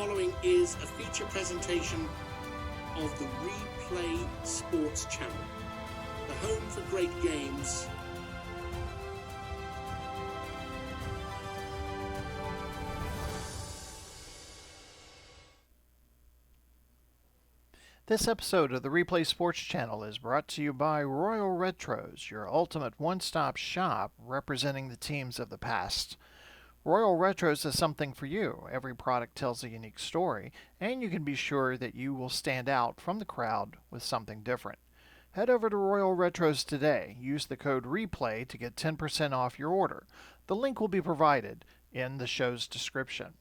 following is a feature presentation of the Replay Sports Channel, the home for great games. This episode of the Replay Sports Channel is brought to you by Royal Retros, your ultimate one-stop shop representing the teams of the past. Royal Retros is something for you. Every product tells a unique story, and you can be sure that you will stand out from the crowd with something different. Head over to Royal Retros today. Use the code REPLAY to get 10% off your order. The link will be provided in the show's description.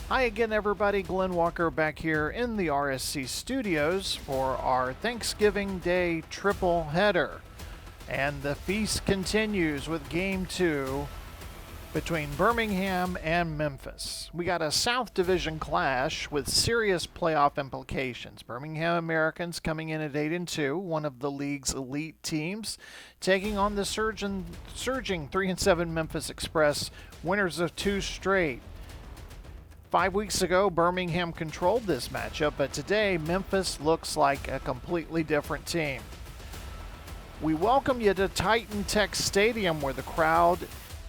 Hi again, everybody. Glenn Walker back here in the RSC studios for our Thanksgiving Day triple header. And the feast continues with Game 2 between Birmingham and Memphis. We got a South Division clash with serious playoff implications. Birmingham Americans coming in at 8-2, one of the league's elite teams, taking on the surging 3-7 Memphis Express, winners of 2 straight. 5 weeks ago, Birmingham controlled this matchup, but today, Memphis looks like a completely different team. We welcome you to Titan Tech Stadium, where the crowd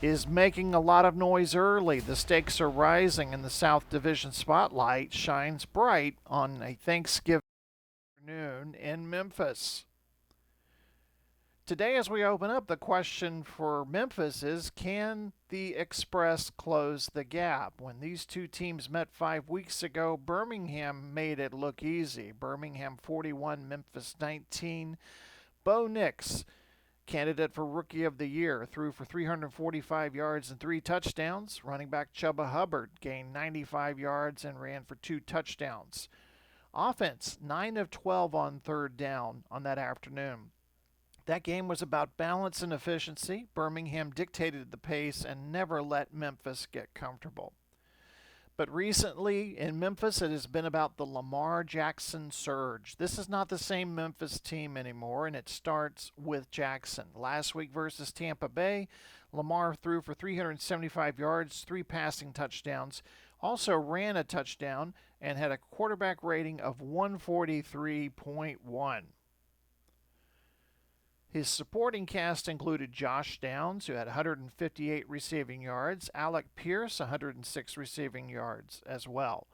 is making a lot of noise early. The stakes are rising, and the South Division spotlight shines bright on a Thanksgiving afternoon in Memphis. Today, as we open up, the question for Memphis is, can the Express close the gap? When these two teams met 5 weeks ago, Birmingham made it look easy. Birmingham 41, Memphis 19. Bo Nix, candidate for Rookie of the Year, threw for 345 yards and 3 touchdowns. Running back Chuba Hubbard gained 95 yards and ran for 2 touchdowns. Offense, 9 of 12 on third down on that afternoon. That game was about balance and efficiency. Birmingham dictated the pace and never let Memphis get comfortable. But recently in Memphis, it has been about the Lamar Jackson surge. This is not the same Memphis team anymore, and it starts with Jackson. Last week versus Tampa Bay, Lamar threw for 375 yards, 3 passing touchdowns, also ran a touchdown, and had a quarterback rating of 143.1. His supporting cast included Josh Downs, who had 158 receiving yards, Alec Pierce, 106 receiving yards as well.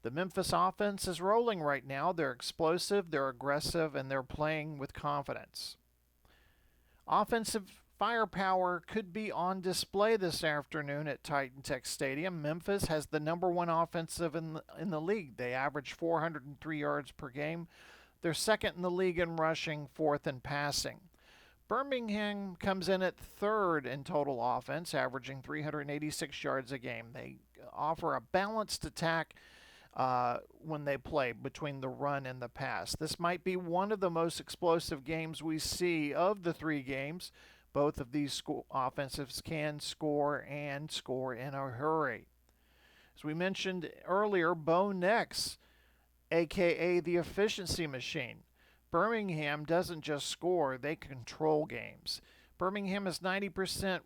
The Memphis offense is rolling right now. They're explosive, they're aggressive, and they're playing with confidence. Offensive firepower could be on display this afternoon at Titan Tech Stadium. Memphis has the number 1 offensive in the league. They average 403 yards per game. They're second in the league in rushing, 4th in passing. Birmingham comes in at 3rd in total offense, averaging 386 yards a game. They offer a balanced attack when they play between the run and the pass. This might be one of the most explosive games we see of the 3 games. Both of these offensives can score and score in a hurry. As we mentioned earlier, Bo Nix, a.k.a. the efficiency machine. Birmingham doesn't just score, they control games. Birmingham has a 90%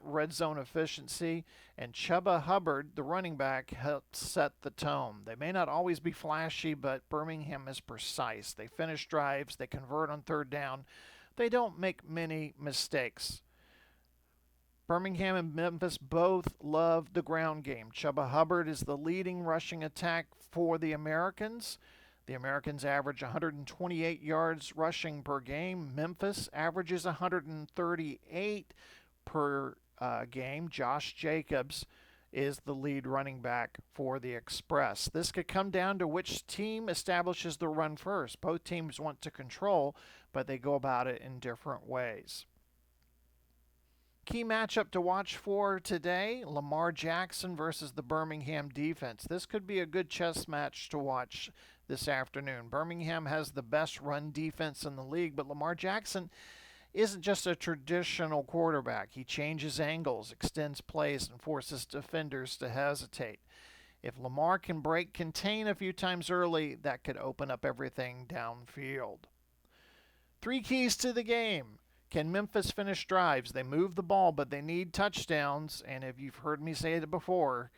red zone efficiency, and Chuba Hubbard, the running back, helps set the tone. They may not always be flashy, but Birmingham is precise. They finish drives, they convert on third down. They don't make many mistakes. Birmingham and Memphis both love the ground game. Chuba Hubbard is the leading rushing attack for the Americans. The Americans average 128 yards rushing per game. Memphis averages 138 per game. Josh Jacobs is the lead running back for the Express. This could come down to which team establishes the run first. Both teams want to control, but they go about it in different ways. Key matchup to watch for today, Lamar Jackson versus the Birmingham defense. This could be a good chess match to watch this afternoon. Birmingham has the best run defense in the league, but Lamar Jackson isn't just a traditional quarterback. He changes angles, extends plays, and forces defenders to hesitate. If Lamar can break contain a few times early, that could open up everything downfield. 3 keys to the game. Can Memphis finish drives? They move the ball, but they need touchdowns. And if you've heard me say it before,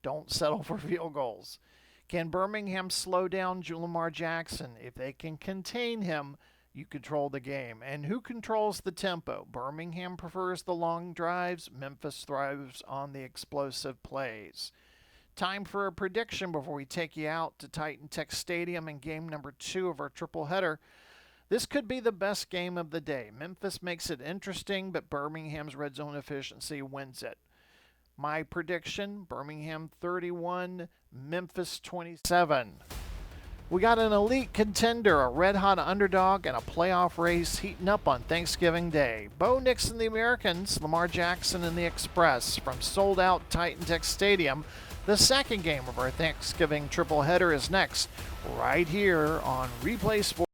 don't settle for field goals. Can Birmingham slow down Lamar Jackson? If they can contain him, you control the game. And who controls the tempo? Birmingham prefers the long drives. Memphis thrives on the explosive plays. Time for a prediction before we take you out to Titan Tech Stadium in game number 2 of our triple header. This could be the best game of the day. Memphis makes it interesting, but Birmingham's red zone efficiency wins it. My prediction, Birmingham 31, Memphis 27. We got an elite contender, a red-hot underdog, and a playoff race heating up on Thanksgiving Day. Bo Nix and the Americans, Lamar Jackson and the Express from sold-out Titan Tech Stadium. The second game of our Thanksgiving triple header is next, right here on Replay Sports.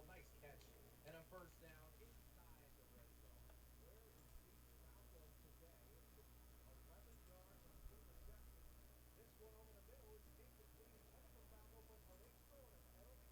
Nice catch and a first down inside the red zone. Where is Steve Malcolm today? It's 11 yards on 2 receptions. This one over the middle is incomplete. Heading for Malcolm, but are they throwing a penalty?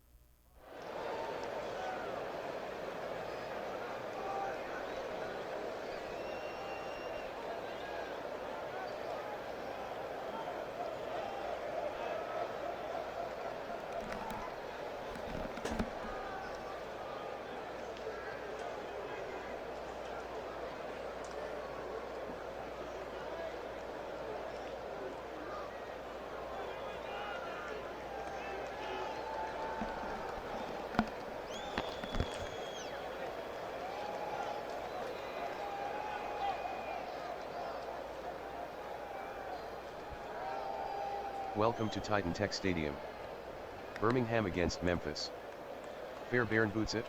Welcome to Titan Tech Stadium. Birmingham against Memphis. Fairbairn boots it.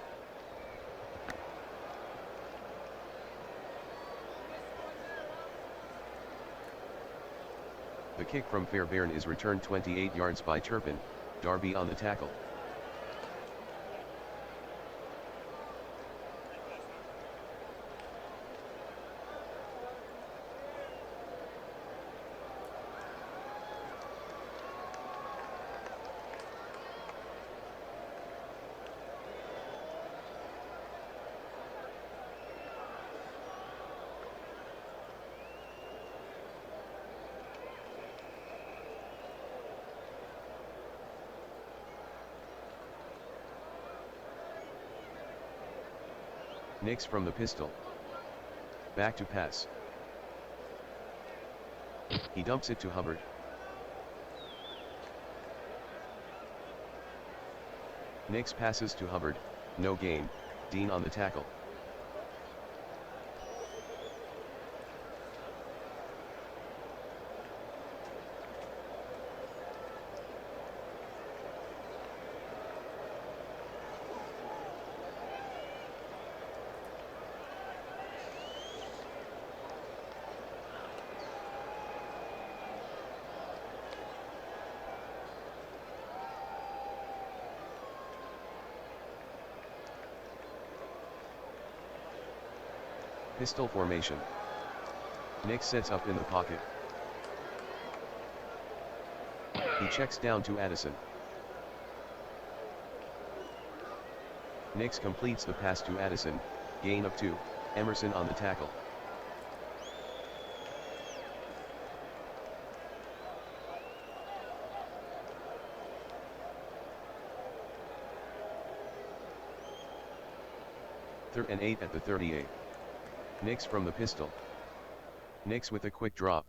The kick from Fairbairn is returned 28 yards by Turpin, Darby on the tackle. Nix from the pistol. Back to pass. He dumps it to Hubbard. Nix passes to Hubbard, no gain, Dean on the tackle. Pistol formation. Nix sets up in the pocket. He checks down to Addison. Nix completes the pass to Addison, gain of 2, Emerson on the tackle. Third and 8 at the 38. Nix from the pistol. Nix with a quick drop.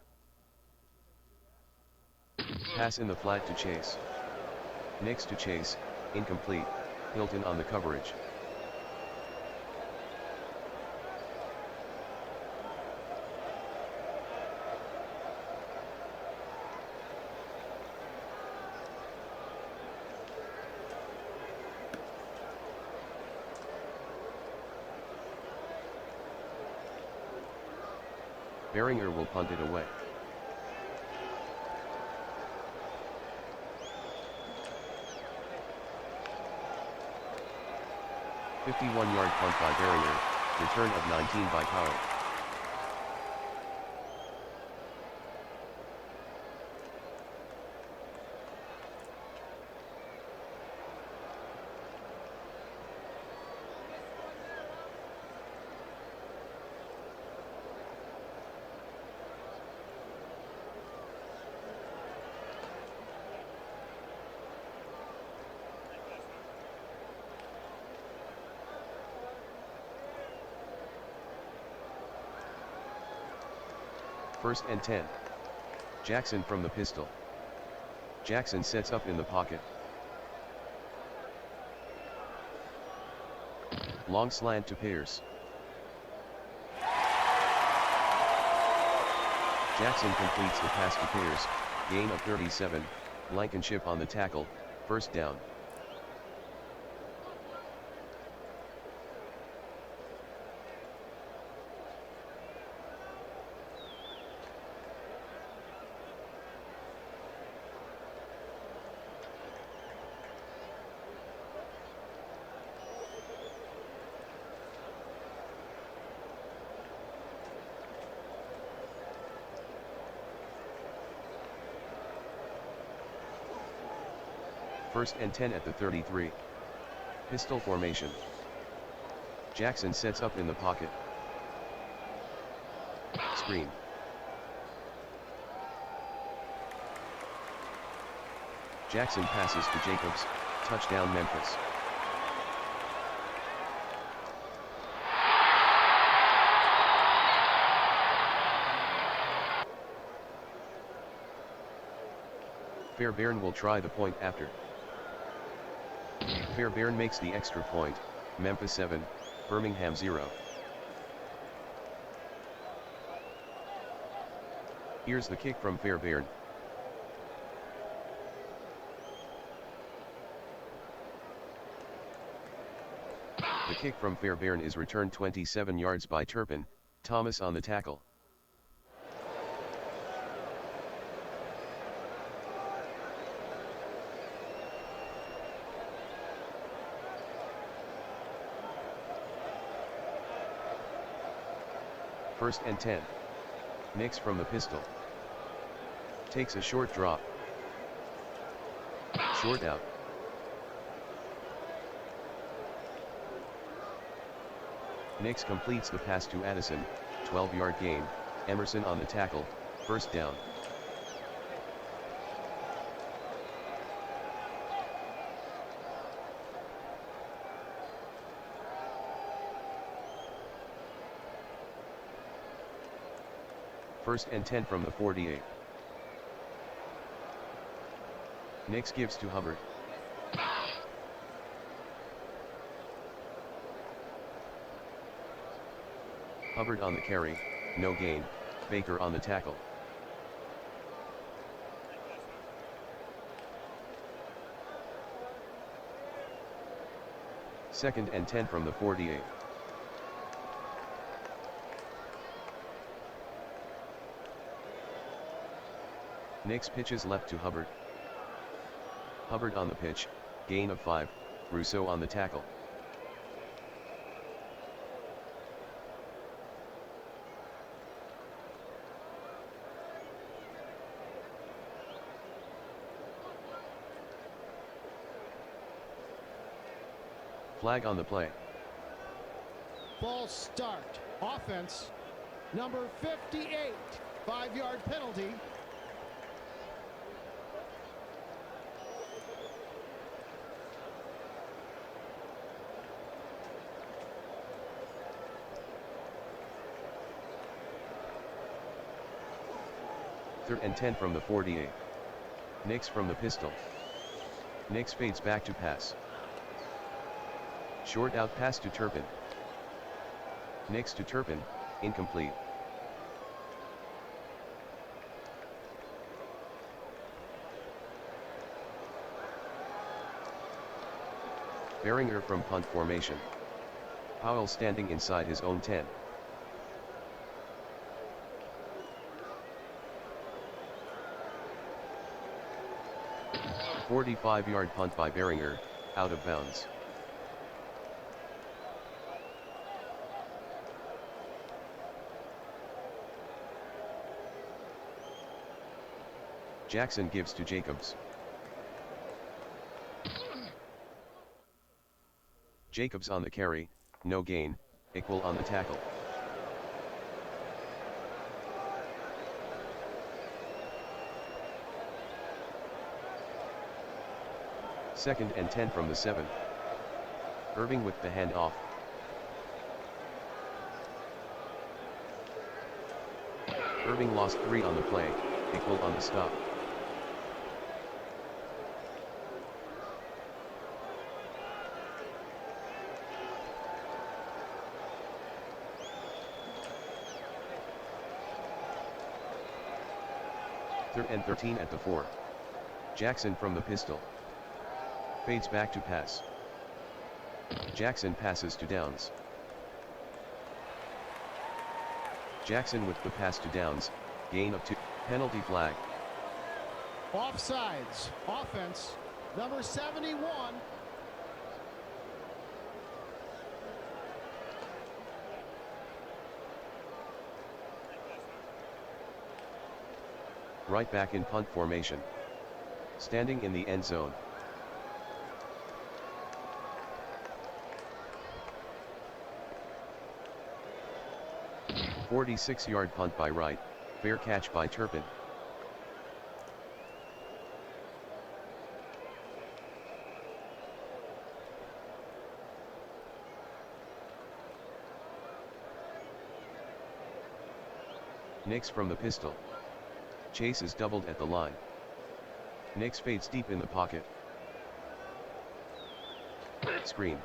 Pass in the flat to Chase. Nix to Chase, incomplete, Hilton on the coverage. Beringer will punt it away. "51-yard punt by Beringer, return of 19 by Powell." First and 10. Jackson from the pistol. Jackson sets up in the pocket. Long slant to Pierce. Jackson completes the pass to Pierce, gain of 37, Blankenship on the tackle, first down. First and 10 at the 33. Pistol formation. Jackson sets up in the pocket. Screen. Jackson passes to Jacobs, touchdown Memphis. Fairbairn will try the point after. Fairbairn makes the extra point, Memphis 7, Birmingham 0. Here's the kick from Fairbairn. The kick from Fairbairn is returned 27 yards by Turpin, Thomas on the tackle. First and 10. Nix from the pistol. Takes a short drop. Short out. Nix completes the pass to Addison, 12-yard gain, Emerson on the tackle, first down. First and 10 from the 48. Nix gives to Hubbard. Hubbard on the carry, no gain, Baker on the tackle. Second and 10 from the 48. Nix pitches left to Hubbard. Hubbard on the pitch, gain of 5, Rousseau on the tackle. Flag on the play. False start. Offense. Number 58. 5-yard penalty. Third and 10 from the 48. Nix from the pistol. Nix fades back to pass. Short out pass to Turpin. Nix to Turpin, incomplete. Beringer from punt formation. Powell standing inside his own 10. 45-yard punt by Beringer, out of bounds. Jackson gives to Jacobs. Jacobs on the carry, no gain, equal on the tackle. Second and 10 from the 7. Irving with the handoff. Irving lost 3 on the play, equal on the stop. Third and 13 at the 4. Jackson from the pistol. Fades back to pass. Jackson passes to Downs. Jackson with the pass to Downs, gain of 2, penalty flag. Offsides, offense, number 71. Right back in punt formation. Standing in the end zone. "46-yard punt by Wright, fair catch by Turpin. Nix from the pistol. Chase is doubled at the line. Nix fades deep in the pocket. Screen.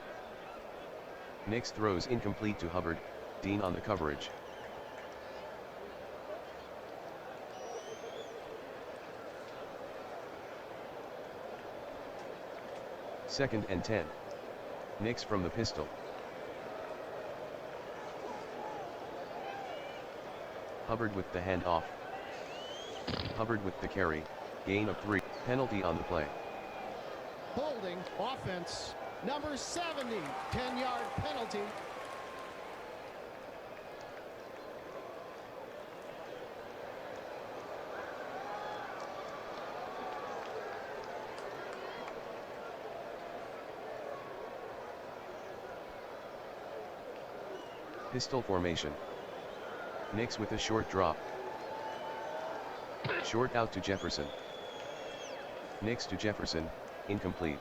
Nix throws incomplete to Hubbard, Dean on the coverage. Second and 10. Nix from the pistol. Hubbard with the handoff. Hubbard with the carry, gain of 3, penalty on the play. Holding, offense, number 70, 10-yard penalty. Pistol formation. Nix with a short drop. Short out to Jefferson. Nix to Jefferson, incomplete.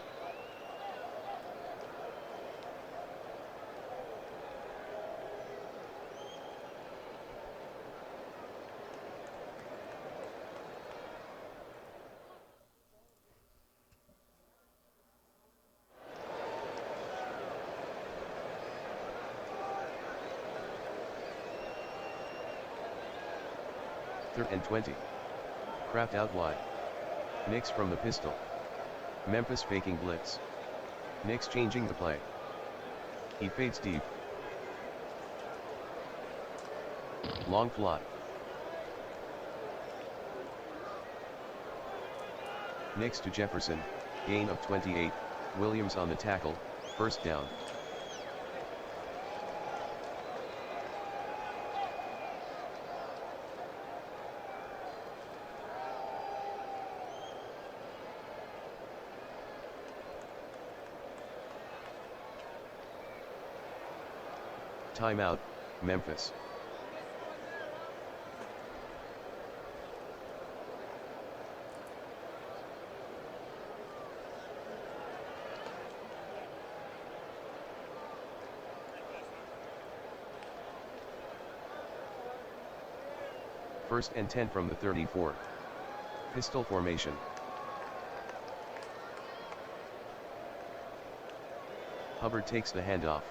Third and 20. Kraft out wide. Nix from the pistol. Memphis faking blitz. Nix changing the play. He fades deep. Long plot. Nix to Jefferson, gain of 28, Williams on the tackle, first down. Timeout, Memphis. First and 10 from the 34. Pistol formation. Hubbard takes the handoff.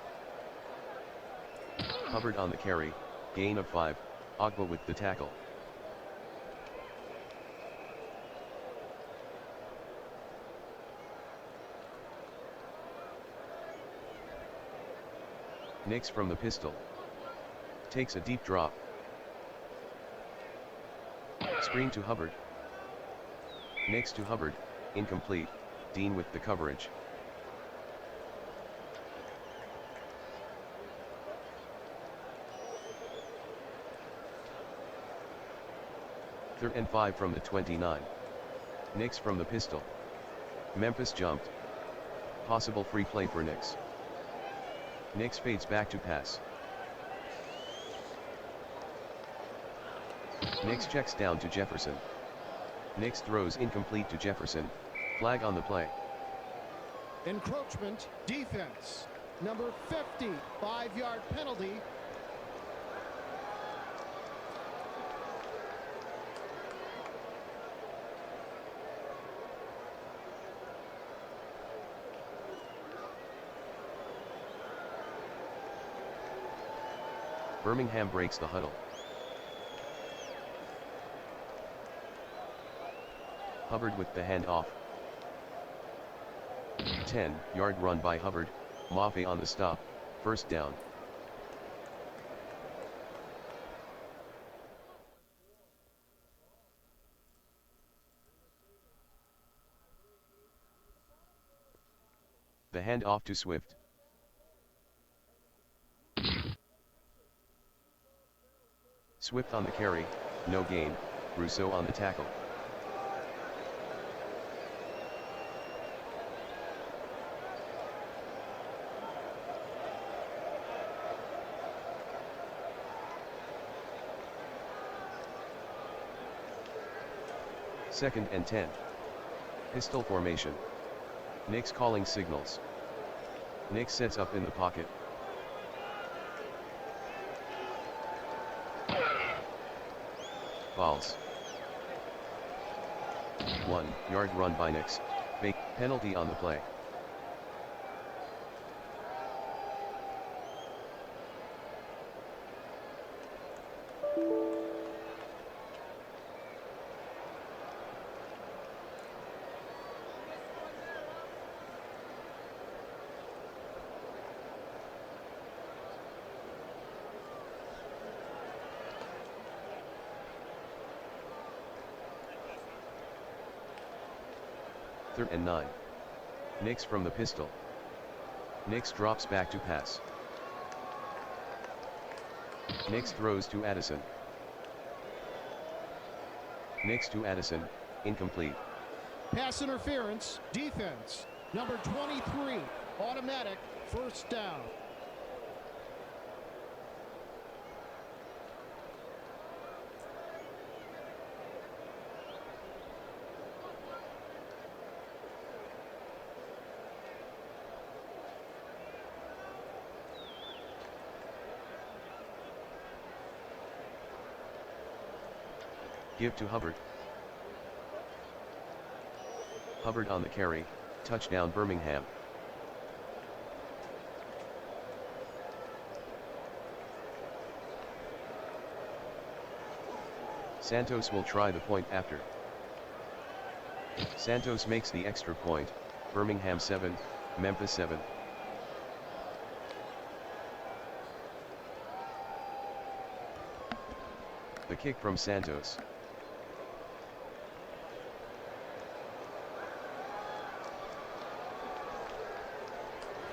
Hubbard on the carry, gain of 5, Ogba with the tackle. Nix from the pistol. Takes a deep drop. Screen to Hubbard. Nix to Hubbard, incomplete, Dean with the coverage. Third and 5 from the 29. Nix from the pistol. Memphis jumped. Possible free play for Nix. Nix fades back to pass. Nix checks down to Jefferson. Nix throws incomplete to Jefferson. Flag on the play. Encroachment, defense. Number 50, 5-yard penalty. Birmingham breaks the huddle. Hubbard with the handoff. 10-yard run by Hubbard, Maffei on the stop, first down. The handoff to Swift. Swift on the carry, no gain, Rousseau on the tackle. Second and 10. Pistol formation. Nix calling signals. Nix sets up in the pocket. Balls. 1-yard run by Nix. Fake penalty on the play. Third and 9. Nix from the pistol. Nix drops back to pass. Nix throws to Addison. Nix to Addison, incomplete. Pass interference, defense. Number 23, automatic, first down. Give to Hubbard. Hubbard on the carry, touchdown Birmingham. Santos will try the point after. Santos makes the extra point, Birmingham 7, Memphis 7. The kick from Santos.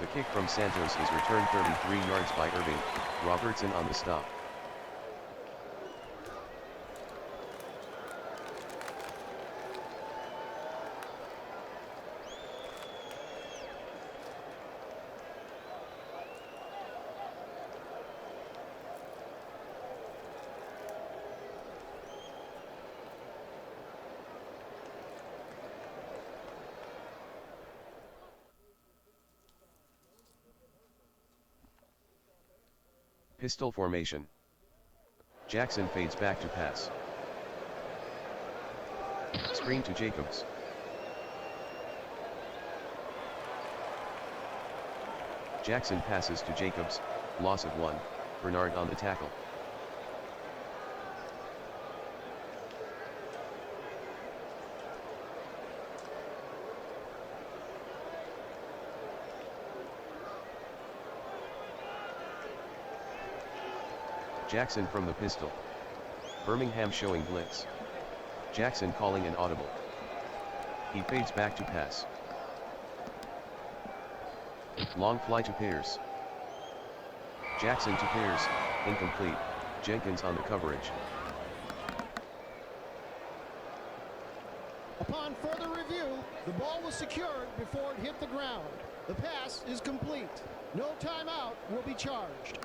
The kick from Santos is returned 33 yards by Irving, Robertson on the stop. Pistol formation. Jackson fades back to pass. Screen to Jacobs. Jackson passes to Jacobs, loss of 1, Bernard on the tackle. Jackson from the pistol. Birmingham showing blitz. Jackson calling an audible. He fades back to pass. Long fly to Pierce. Jackson to Pierce, incomplete. Jenkins on the coverage. Upon further review, the ball was secured before it hit the ground. The pass is complete. No timeout will be charged.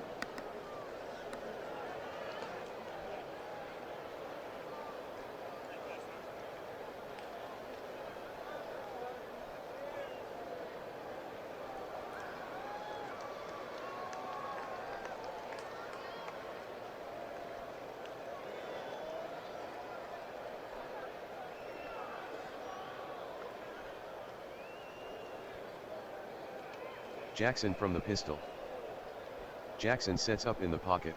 Jackson from the pistol. Jackson sets up in the pocket.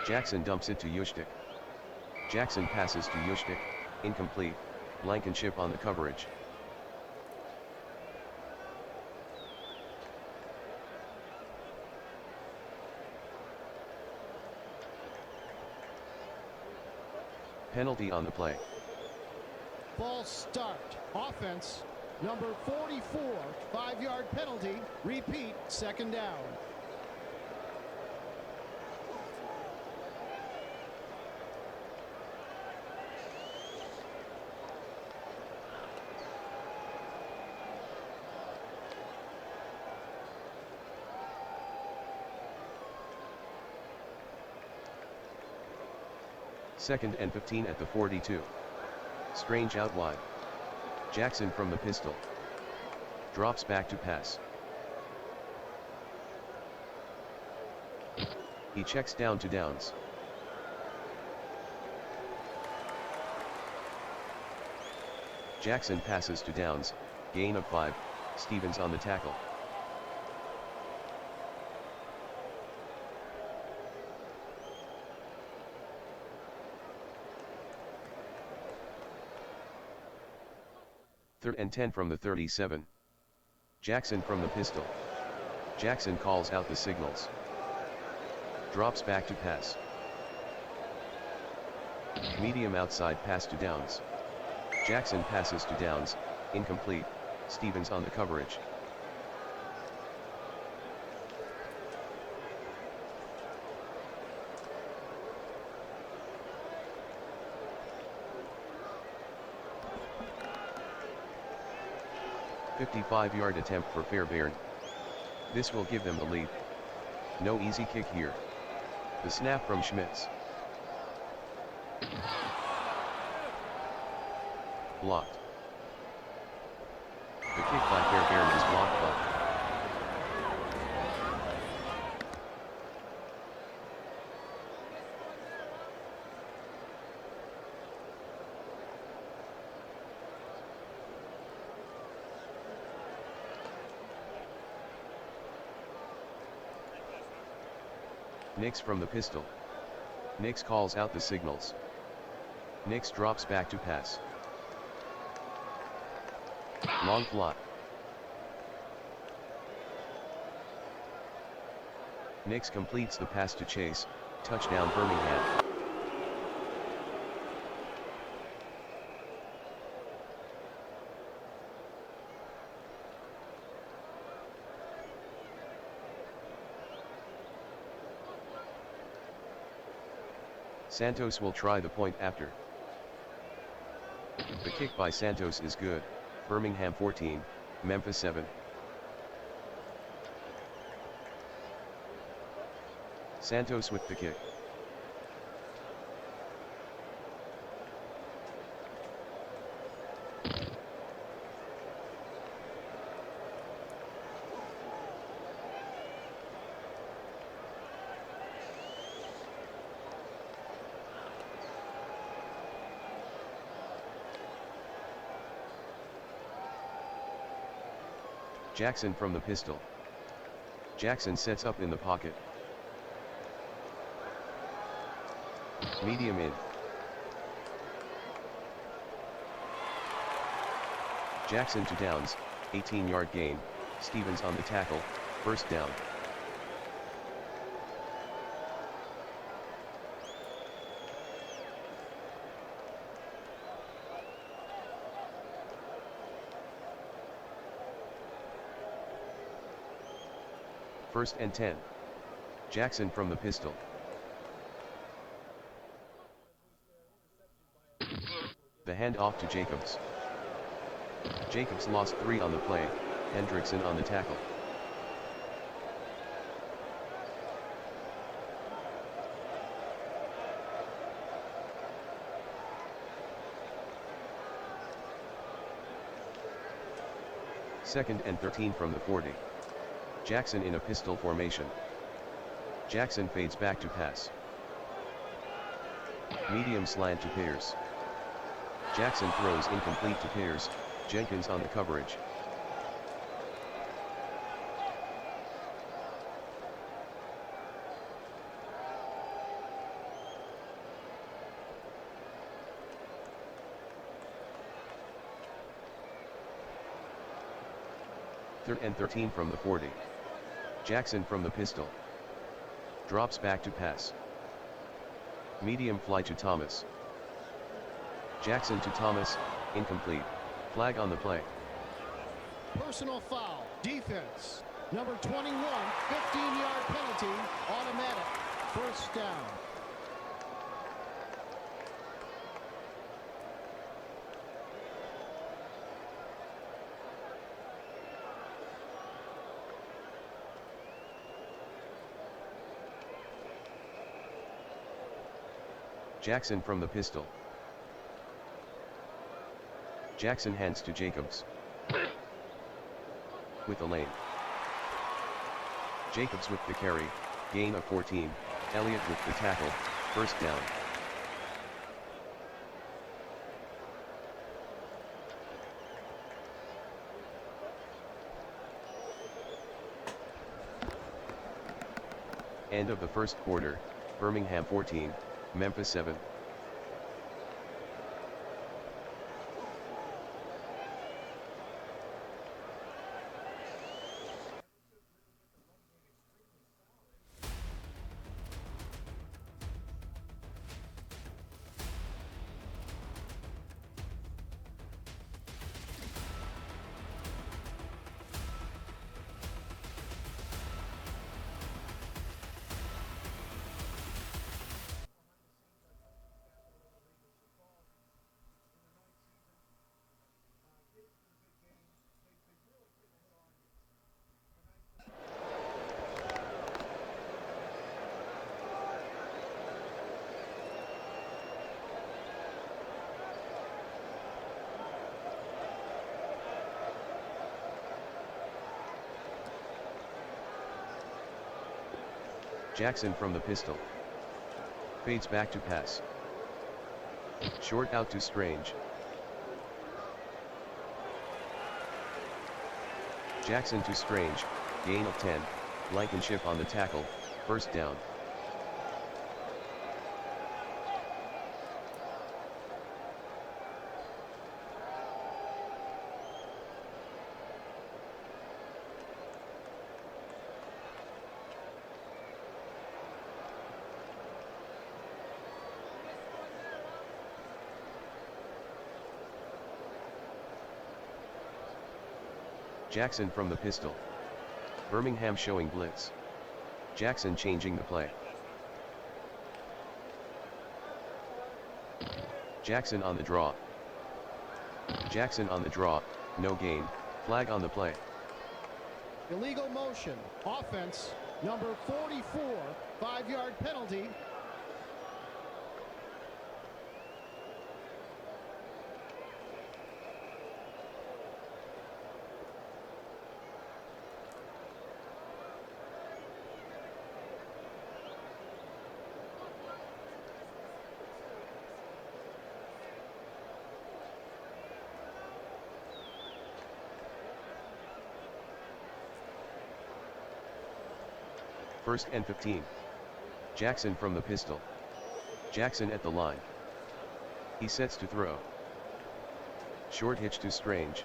Jackson dumps it to Yushtik. Jackson passes to Yushtik, incomplete. Blankenship on the coverage. Penalty on the play. False start. Offense. Number 44, 5-yard penalty. Repeat, second down. Second and 15 at the 42. Strange out wide. Jackson from the pistol. Drops back to pass. He checks down to Downs. Jackson passes to Downs, gain of 5, Stevens on the tackle. Third and 10 from the 37. Jackson from the pistol. Jackson calls out the signals. Drops back to pass. Medium outside pass to Downs. Jackson passes to Downs, incomplete. Stevens on the coverage. "55-yard attempt for Fairbairn. This will give them the lead. No easy kick here. The snap from Schmitz. Blocked. The kick by Fairbairn is blocked by Nix from the pistol. Nix calls out the signals. Nix drops back to pass. Long fly. Nix completes the pass to Chase, touchdown Birmingham. Santos will try the point after. The kick by Santos is good. Birmingham 14, Memphis 7. Santos with the kick. Jackson from the pistol. Jackson sets up in the pocket. Medium in. Jackson to Downs, 18-yard gain. Stevens on the tackle, first down. First and 10. Jackson from the pistol. The handoff to Jacobs. Jacobs lost 3 on the play, Hendrickson on the tackle. Second and 13 from the 40. Jackson in a pistol formation. Jackson fades back to pass. Medium slant to Pierce. Jackson throws incomplete to Pierce, Jenkins on the coverage. Third and 13 from the 40. Jackson from the pistol. Drops back to pass. Medium fly to Thomas. Jackson to Thomas, incomplete. Flag on the play. Personal foul, defense. Number 21, 15-yard penalty, automatic. First down. Jackson from the pistol. Jackson hands to Jacobs. With the lane. Jacobs with the carry, gain of 14, Elliott with the tackle, first down. End of the first quarter, Birmingham 14, Memphis 7. Jackson from the pistol. Fades back to pass. Short out to Strange. Jackson to Strange, gain of 10, Blankenship on the tackle, first down. Jackson from the pistol. Birmingham showing blitz. Jackson changing the play. Jackson on the draw. Jackson on the draw, no gain, flag on the play. Illegal motion, offense, number 44, 5-yard penalty. First and 15. Jackson from the pistol. Jackson at the line. He sets to throw. Short hitch to Strange.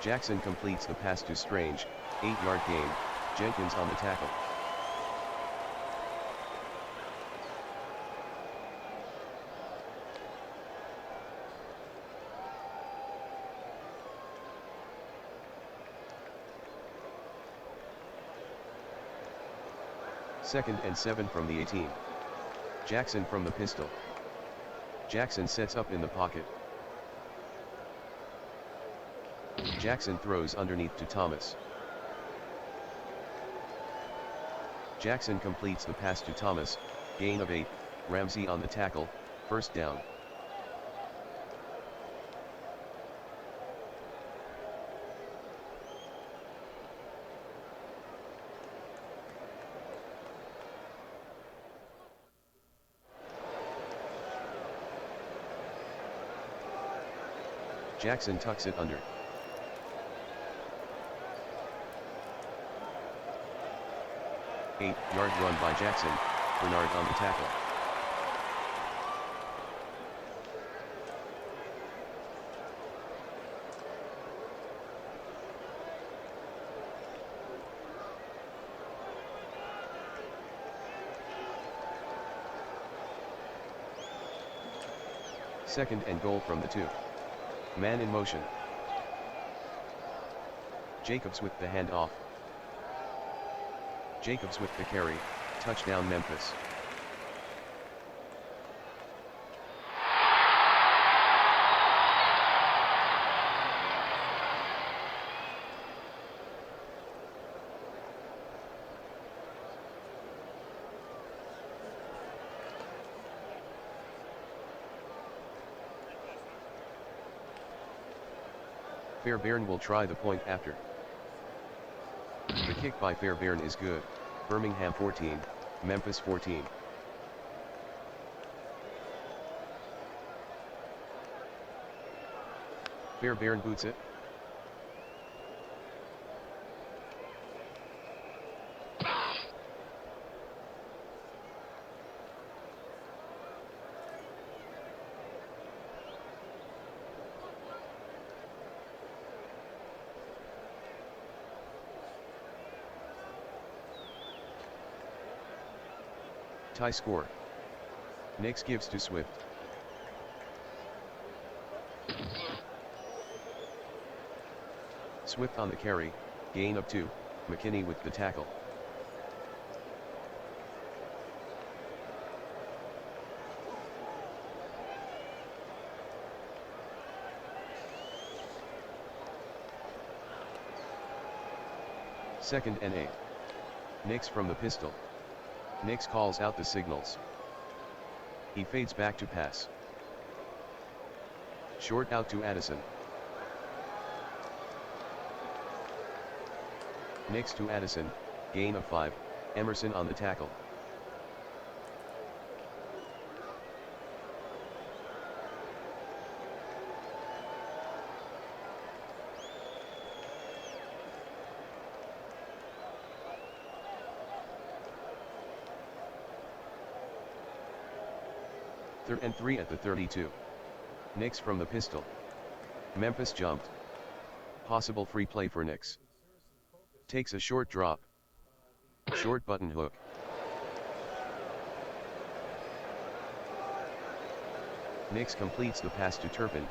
Jackson completes the pass to Strange, 8-yard gain, Jenkins on the tackle. 2nd and 7 from the 18. Jackson from the pistol. Jackson sets up in the pocket. Jackson throws underneath to Thomas. Jackson completes the pass to Thomas, gain of 8, Ramsey on the tackle, first down. Jackson tucks it under. Eight-yard run by Jackson, Bernard on the tackle. Second and goal from the 2. Man in motion. Jacobs with the handoff. Jacobs with the carry, touchdown Memphis. Fairbairn will try the point after. The kick by Fairbairn is good. Birmingham 14, Memphis 14. Fairbairn boots it. Tie score. Nix gives to Swift. Swift on the carry, gain of 2, McKinney with the tackle. Second and 8. Nix from the pistol. Nix calls out the signals. He fades back to pass. Short out to Addison. Nix to Addison, gain of 5, Emerson on the tackle. Third and 3 at the 32. Nix from the pistol. Memphis jumped. Possible free play for Nix. Takes a short drop. Short button hook. Nix completes the pass to Turpin.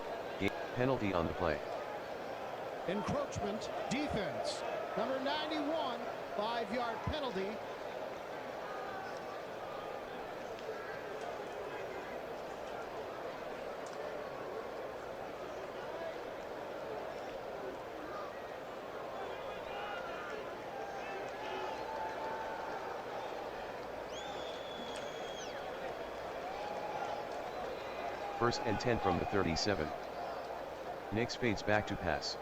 Penalty on the play. Encroachment defense. Number 91, 5-yard penalty. First and 10 from the 37. Nix fades back to pass.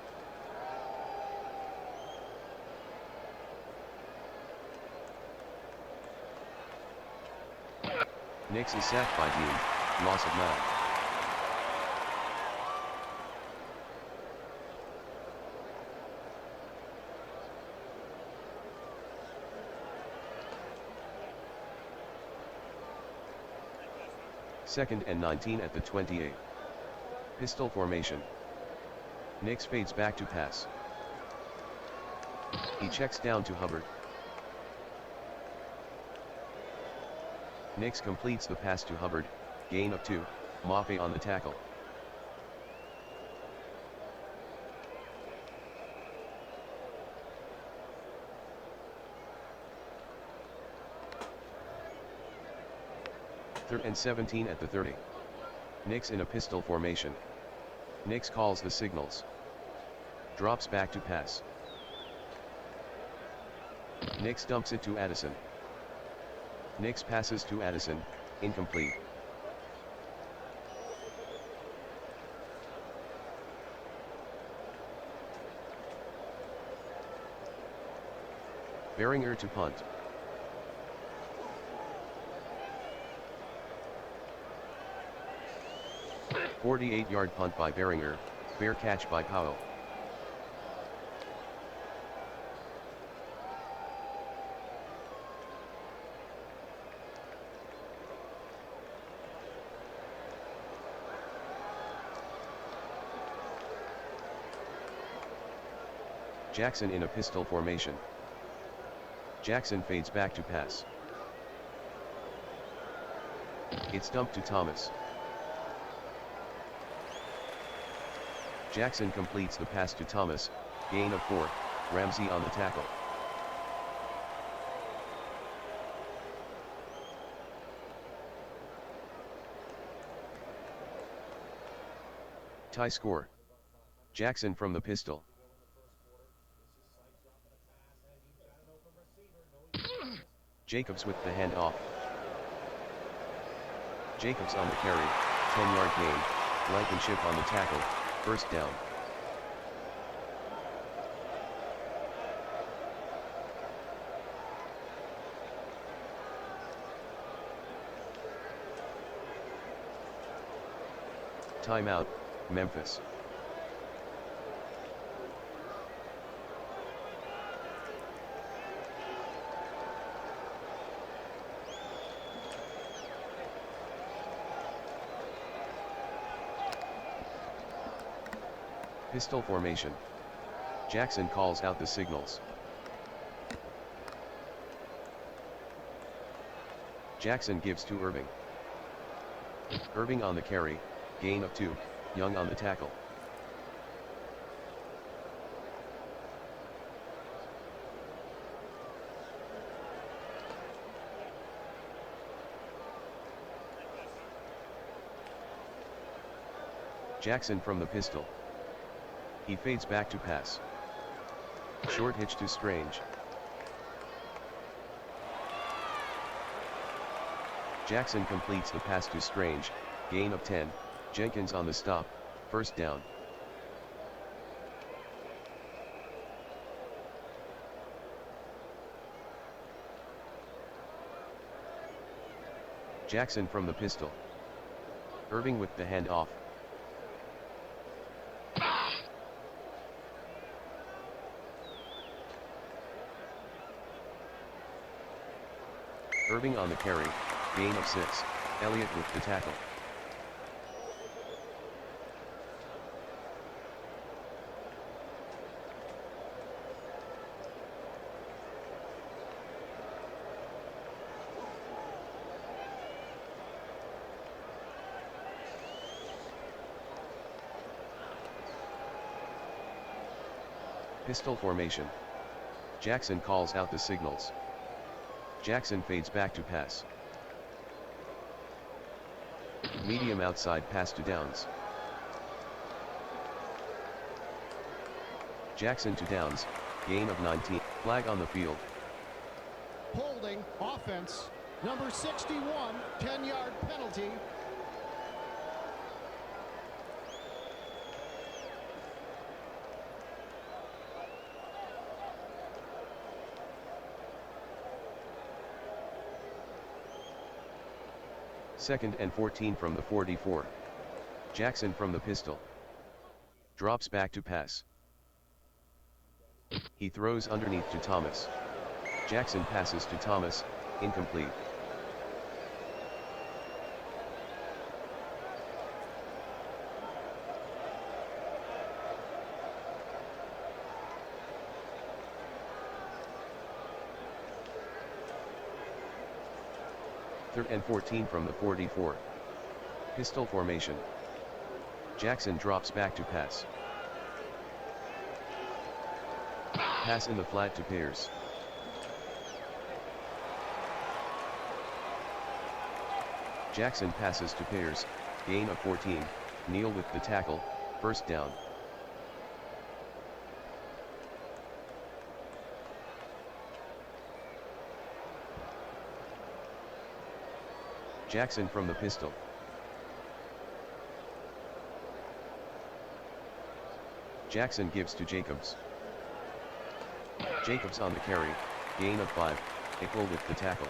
Nix is sacked by Dean, loss of 9. Second and 19 at the 28. Pistol formation. Nix fades back to pass. He checks down to Hubbard. Nix completes the pass to Hubbard, gain of 2, Maffei on the tackle. 3rd and 17 at the 30. Nix in a pistol formation. Nix calls the signals. Drops back to pass. Nix dumps it to Addison. Nix passes to Addison, incomplete. Beringer to punt. A 48-yard punt by Beringer, fair catch by Powell. Jackson in a pistol formation. Jackson fades back to pass. It's dumped to Thomas. Jackson completes the pass to Thomas, gain of 4, Ramsey on the tackle. Tie score. Jackson from the pistol. Jacobs with the handoff. Jacobs on the carry, 10-yard gain, Blankenship on the tackle, first down. Timeout, Memphis. Pistol formation. Jackson calls out the signals. Jackson gives to Irving. Irving on the carry, gain of 2, Young on the tackle. Jackson from the pistol. He fades back to pass. Short hitch to Strange. Jackson completes the pass to Strange, gain of 10, Jenkins on the stop, first down. Jackson from the pistol. Irving with the handoff. Irving on the carry, gain of 6, Elliott with the tackle. Pistol formation. Jackson calls out the signals. Jackson fades back to pass. Medium outside pass to Downs. Jackson to Downs, gain of 19, flag on the field. Holding, offense, number 61, 10-yard penalty. Second and 14 from the 44. Jackson from the pistol. Drops back to pass. He throws underneath to Thomas. Jackson passes to Thomas, incomplete. Third and 14 from the 44. Pistol formation. Jackson drops back to pass. Pass in the flat to Jackson passes to Pears, gain of 14, Neal with the tackle, first down. Jackson from the pistol. Jackson gives to Jacobs. Jacobs on the carry, gain of 5, Ickle with the tackle.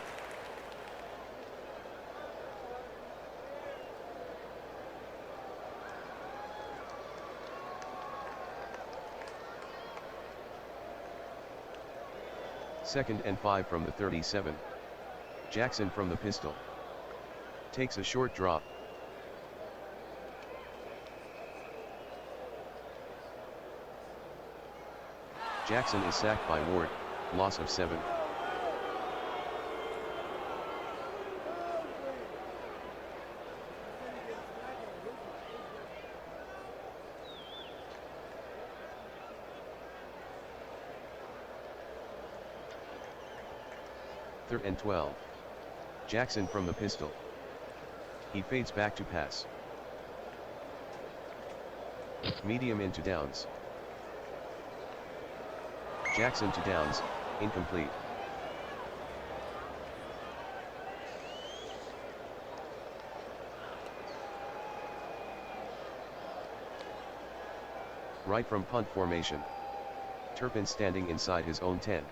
Second and 5 from the 37. Jackson from the pistol. Takes a short drop. Jackson is sacked by Ward, loss of 7. Third and 12. Jackson from the pistol. He fades back to pass. Medium into downs. Jackson to downs, incomplete. Right from punt formation. Turpin standing inside his own 10.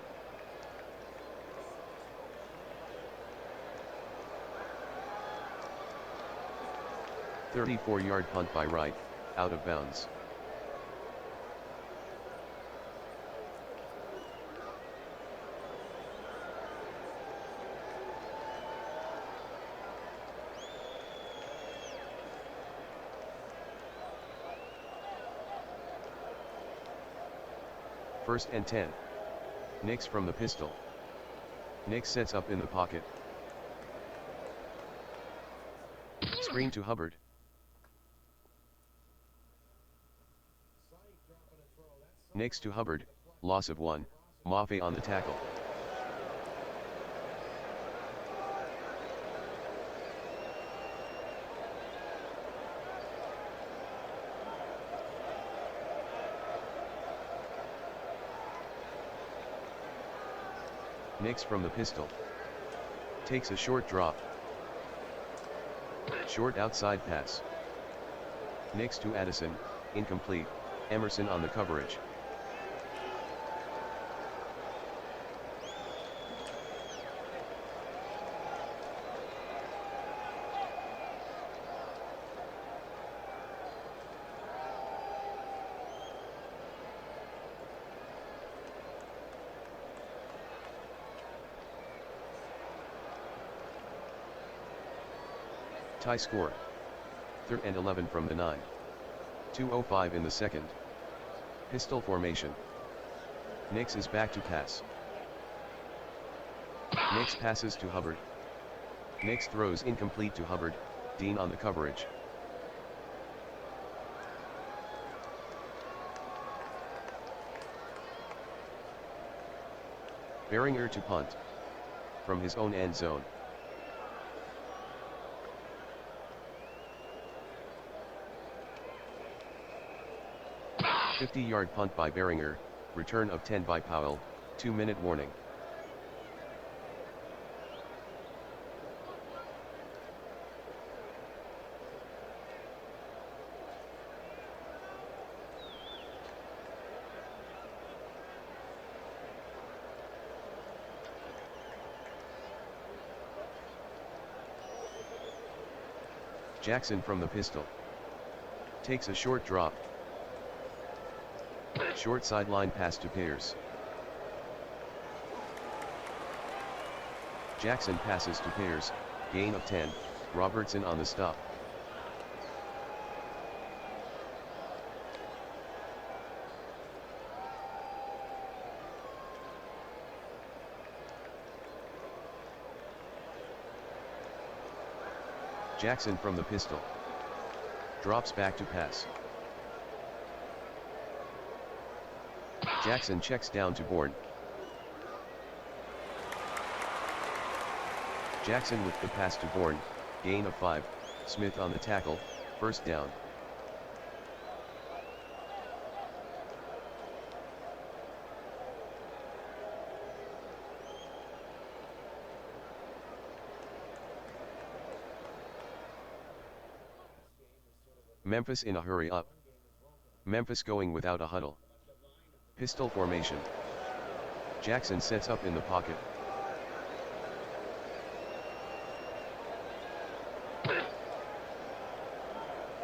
A 34-yard punt by Wright, out of bounds. First and 10. Nix from the pistol. Nix sets up in the pocket. Screen to Hubbard. Nix to Hubbard, loss of 1, Maffei on the tackle. Nix from the pistol. Takes a short drop. Short outside pass. Nix to Addison, incomplete, Emerson on the coverage. Tie score. 3rd and 11 from the 9. 2:05 in the second. Pistol formation. Nix is back to pass. Nix passes to Hubbard. Nix throws incomplete to Hubbard, Dean on the coverage. Behringer to punt. From his own end zone. 50-yard punt by Behringer, return of 10 by Powell, 2-minute warning. Jackson from the pistol. Takes a short drop. Short sideline pass to Pears. Jackson passes to Pears, gain of 10, Robertson on the stop. Jackson from the pistol. Drops back to pass. Jackson checks down to Bourne. Jackson with the pass to Bourne, gain of 5, Smith on the tackle, first down. Memphis in a hurry up. Memphis going without a huddle. Pistol formation. Jackson sets up in the pocket.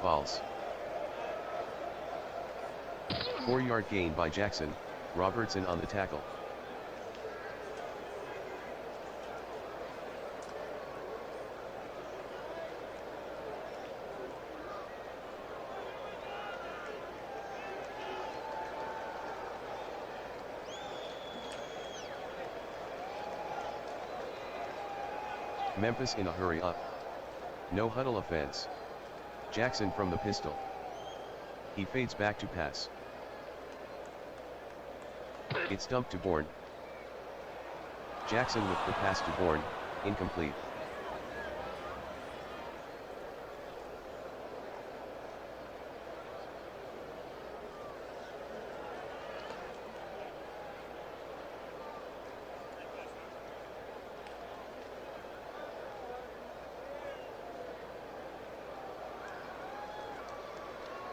False. 4-yard gain by Jackson, Robertson on the tackle. Memphis in a hurry up. No huddle offense. Jackson from the pistol. He fades back to pass. It's dumped to Bourne. Jackson with the pass to Bourne, incomplete.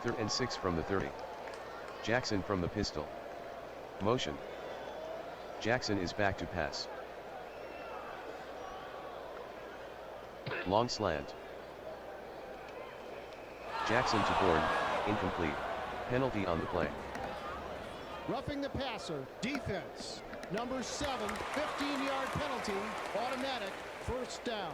Third and 6 from the 30. Jackson from the pistol. Motion. Jackson is back to pass. Long slant. Jackson to Bourne, incomplete. Penalty on the play. Roughing the passer, defense. Number 7, 15-yard penalty, automatic, first down.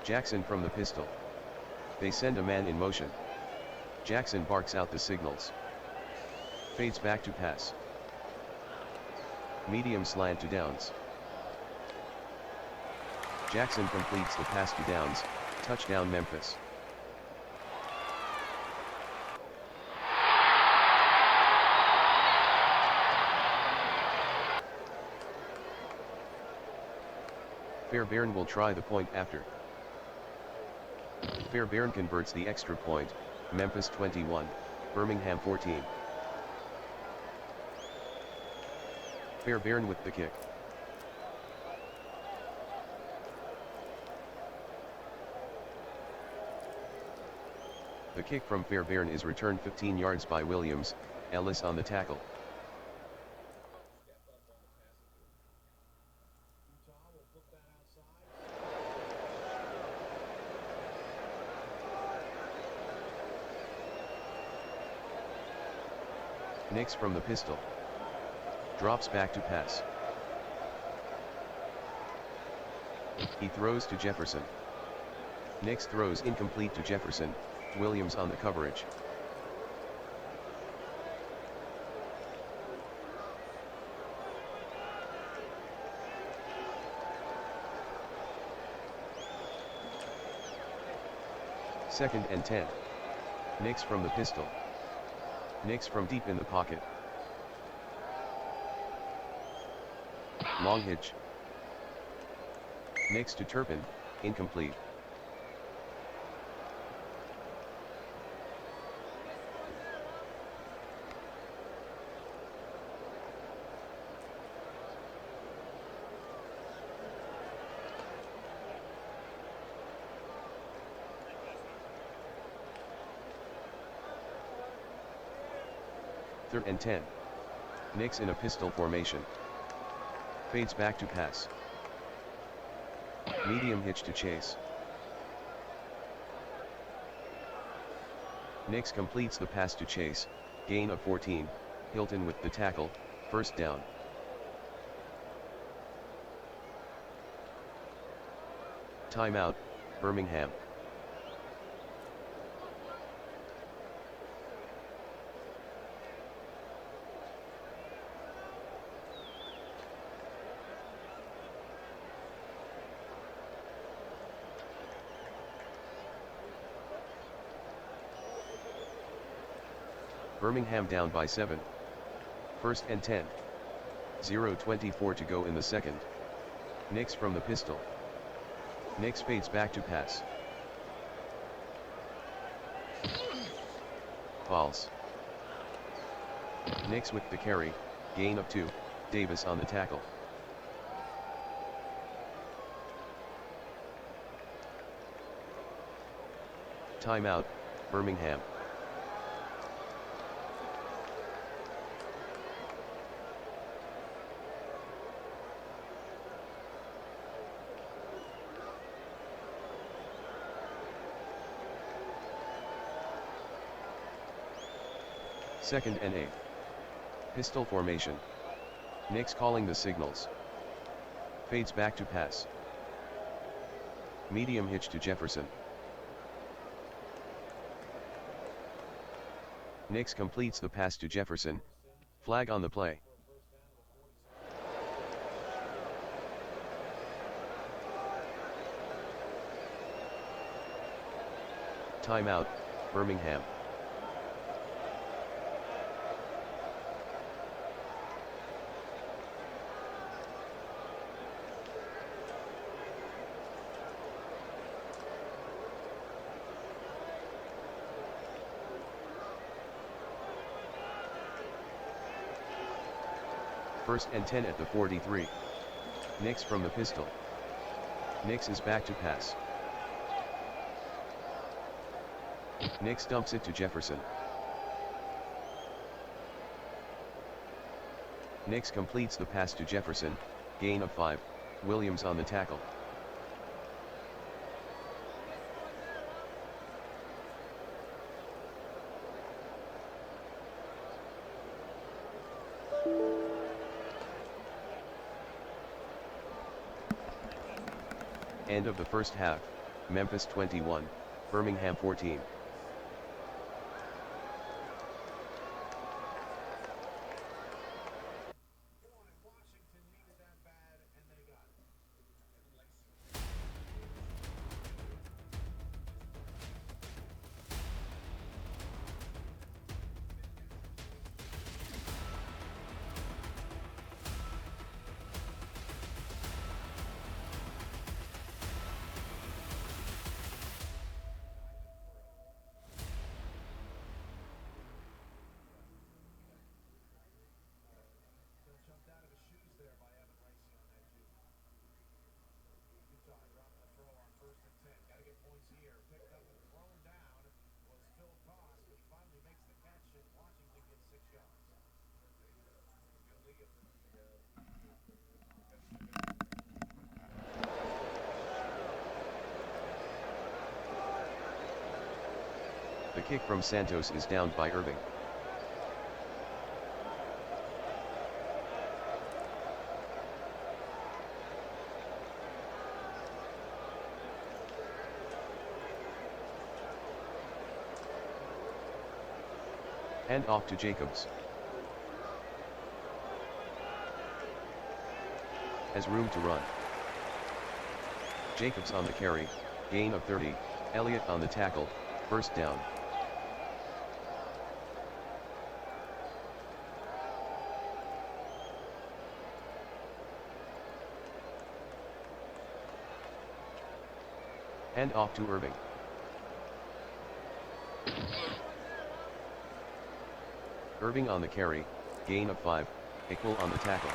Jackson from the pistol. They send a man in motion. Jackson barks out the signals. Fades back to pass. Medium slant to Downs. Jackson completes the pass to Downs, touchdown Memphis. Fairbairn will try the point after. Fairbairn converts the extra point, Memphis 21, Birmingham 14. Fairbairn with the kick. The kick from Fairbairn is returned 15 yards by Williams, Ellis on the tackle. Nix from the pistol. Drops back to pass. He throws to Jefferson. Nix throws incomplete to Jefferson, Williams on the coverage. Second and 10. Nix from the pistol. Nix from deep in the pocket. Long hitch. Nix to Turpin, incomplete. Third and 10. Nix in a pistol formation. Fades back to pass. Medium hitch to Chase. Nix completes the pass to Chase, gain of 14, Hilton with the tackle, first down. Timeout, Birmingham. Birmingham down by 7. First and 10. 0:24 to go in the second. Nix from the pistol. Nix fades back to pass. False. Nix with the carry, gain of 2, Davis on the tackle. Timeout, Birmingham. Second and 8. Pistol formation. Nix calling the signals. Fades back to pass. Medium hitch to Jefferson. Nix completes the pass to Jefferson. Flag on the play. Timeout, Birmingham. First and 10 at the 43. Nix from the pistol. Nix is back to pass. Nix dumps it to Jefferson. Nix completes the pass to Jefferson, gain of 5, Williams on the tackle. End of the first half, Memphis 21, Birmingham 14. The kick from Santos is downed by Irving. Hand off to Jacobs. Has room to run. Jacobs on the carry, gain of 30, Elliott on the tackle, first down. Hand off to Irving. Irving on the carry, gain of 5, Iqbal on the tackle.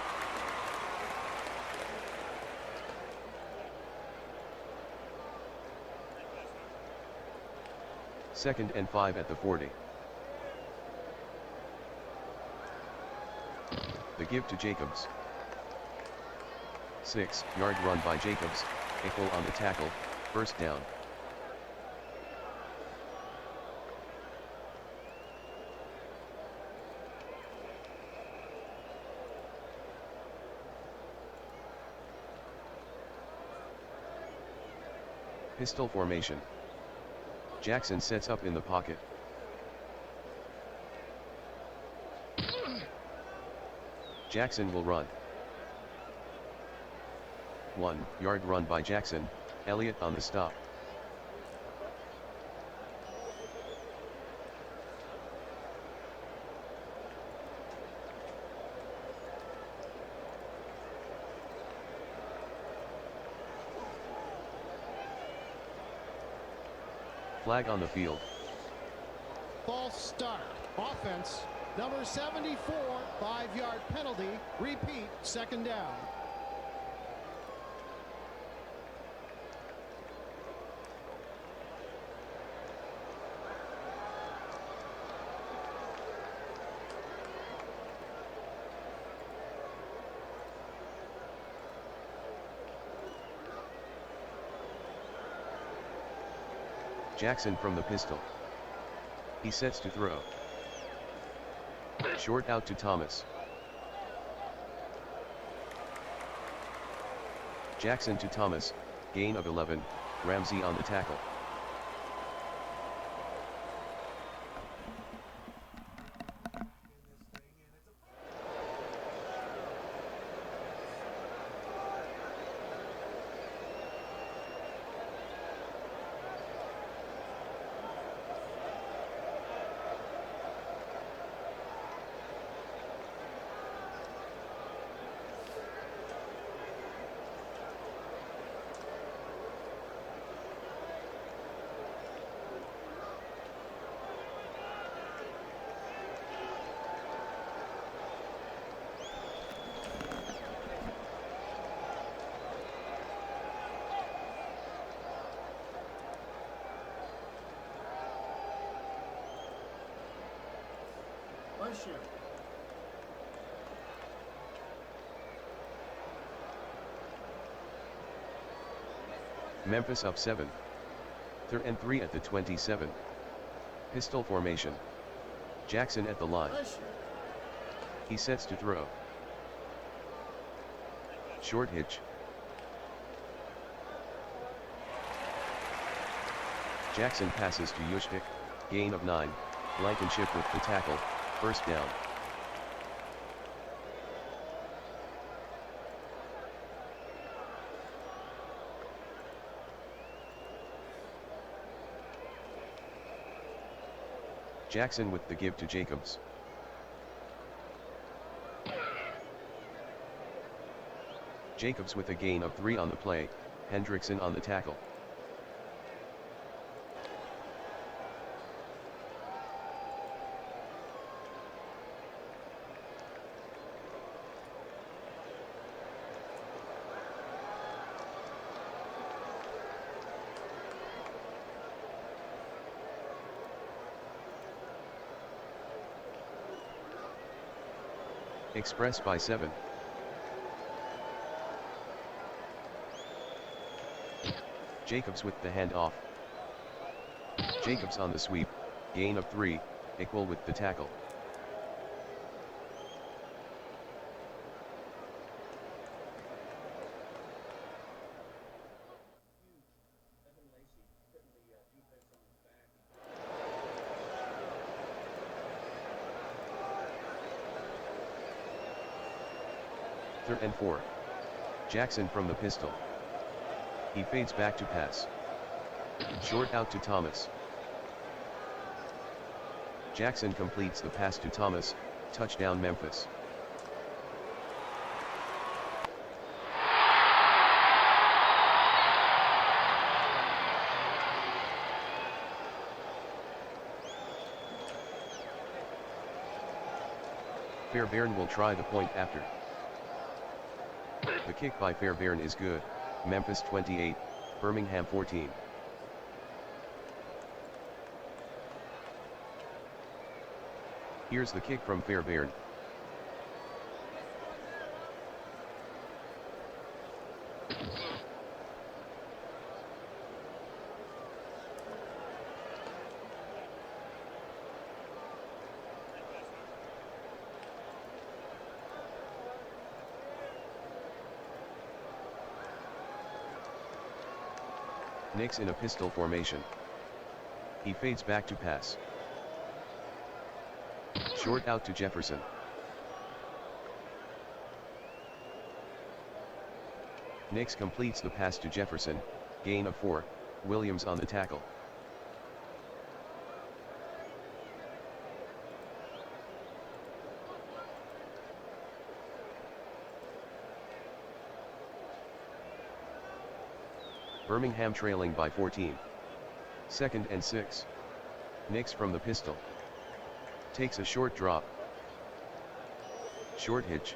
Second and 5 at the 40. The give to Jacobs. 6-yard run by Jacobs, Iqbal on the tackle, first down. Pistol formation. Jackson sets up in the pocket. Jackson will run. 1-yard run by Jackson, Elliott on the stop. Flag on the field. False start. Offense. Number 74, 5-yard penalty. Repeat, second down. Jackson from the pistol. He sets to throw. Short out to Thomas. Jackson to Thomas, gain of 11, Ramsey on the tackle. Memphis up 7. 3rd and 3 at the 27. Pistol formation. Jackson at the line. He sets to throw. Short hitch. Jackson passes to Yushtik, gain of 9, Blankenship with the tackle, first down. Jackson with the give to Jacobs. Jacobs with a gain of 3 on the play, Hendrickson on the tackle. Express by 7. Jacobs with the handoff. Jacobs on the sweep, gain of 3, equal with the tackle. Third and 4. Jackson from the pistol. He fades back to pass. Short out to Thomas. Jackson completes the pass to Thomas, touchdown Memphis. Fairbairn will try the point after. The kick by Fairbairn is good, Memphis 28, Birmingham 14. Here's the kick from Fairbairn. Nix in a pistol formation. He fades back to pass. Short out to Jefferson. Nix completes the pass to Jefferson, gain of 4, Williams on the tackle. Birmingham trailing by 14. 2nd and 6. Nix from the pistol. Takes a short drop. Short hitch.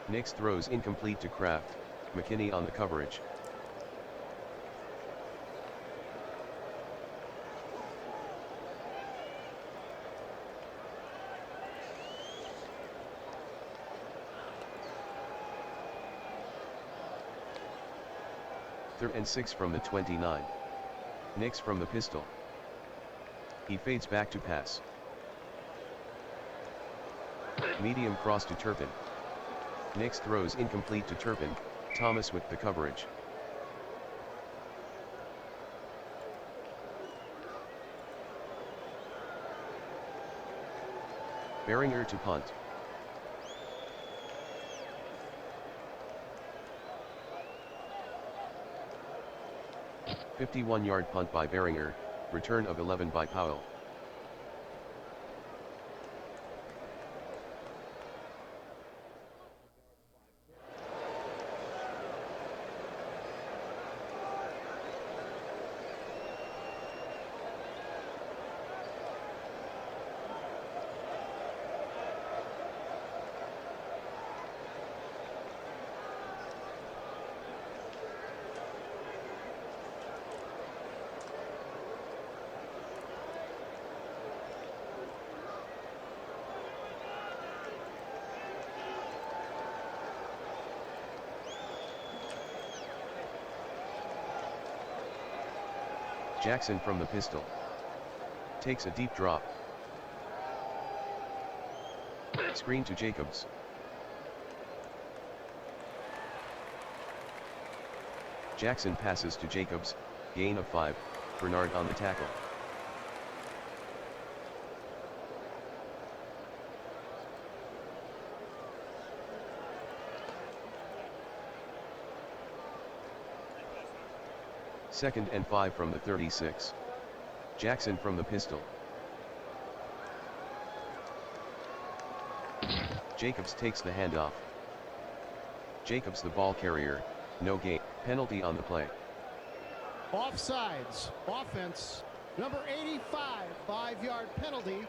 Nix throws incomplete to Kraft. McKinney on the coverage. Third and 6 from the 29. Nix from the pistol. He fades back to pass. Medium cross to Turpin. Nix throws incomplete to Turpin. Thomas with the coverage. Beringer to punt. "51-yard punt by Beringer, return of 11 by Powell. Jackson from the pistol. Takes a deep drop. Screen to Jacobs. Jackson passes to Jacobs, gain of 5, Bernard on the tackle. Second and 5 from the 36. Jackson from the pistol. Jacobs takes the handoff. Jacobs the ball carrier, no gain, penalty on the play. Offsides, offense, number 85, 5-yard penalty.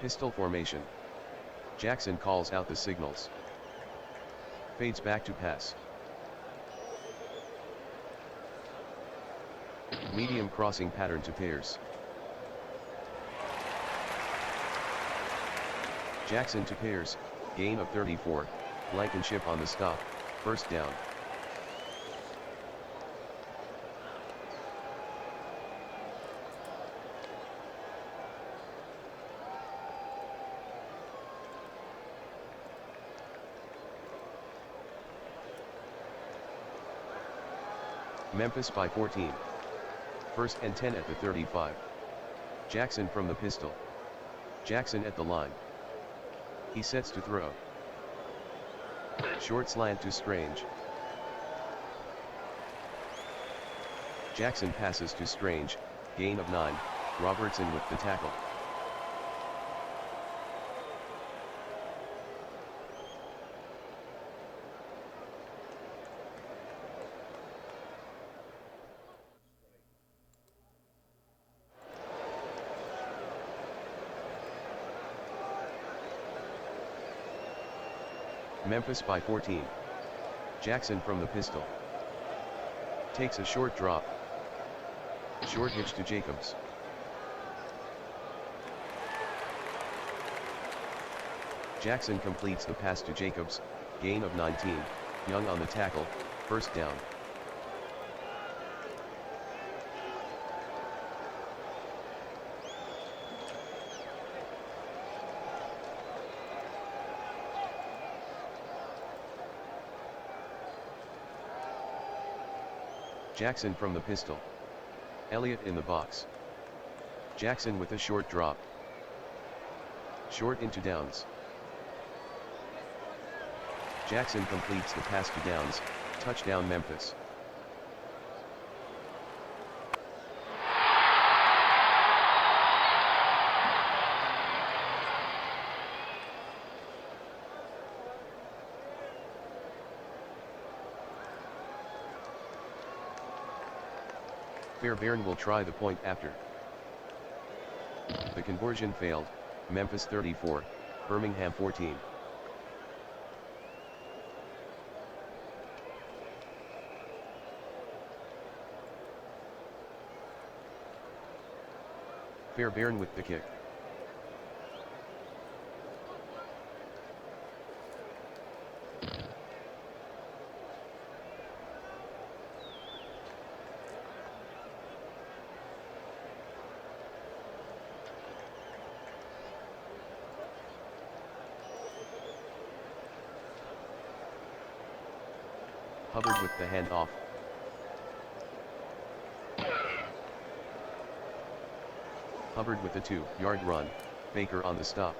Pistol formation. Jackson calls out the signals. Fades back to pass. Medium crossing pattern to Pierce. Jackson to Pierce, gain of 34, Blankenship on the stop, first down. Memphis by 14. First and 10 at the 35. Jackson from the pistol. Jackson at the line. He sets to throw. Short slant to Strange. Jackson passes to Strange, gain of 9, Robertson with the tackle. Memphis by 14. Jackson from the pistol. Takes a short drop. Short hitch to Jacobs. Jackson completes the pass to Jacobs, gain of 19, Young on the tackle, first down. Jackson from the pistol. Elliott in the box. Jackson with a short drop. Short into Downs. Jackson completes the pass to Downs, Touchdown Memphis. Fairbairn will try the point after. The conversion failed. Memphis 34, Birmingham 14. Fairbairn with the kick. Hubbard with the handoff. Hubbard with the 2-yard run, Baker on the stop.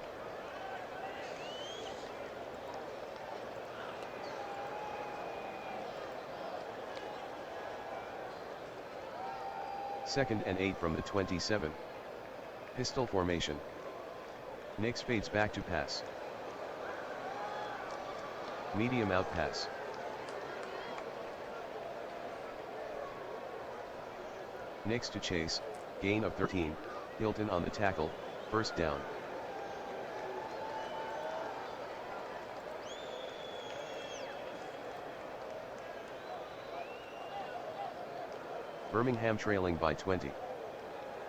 Second and 8 from the 27. Pistol formation. Nix fades back to pass. Medium out pass. Nix to Chase, gain of 13, Hilton on the tackle, first down. Birmingham trailing by 20.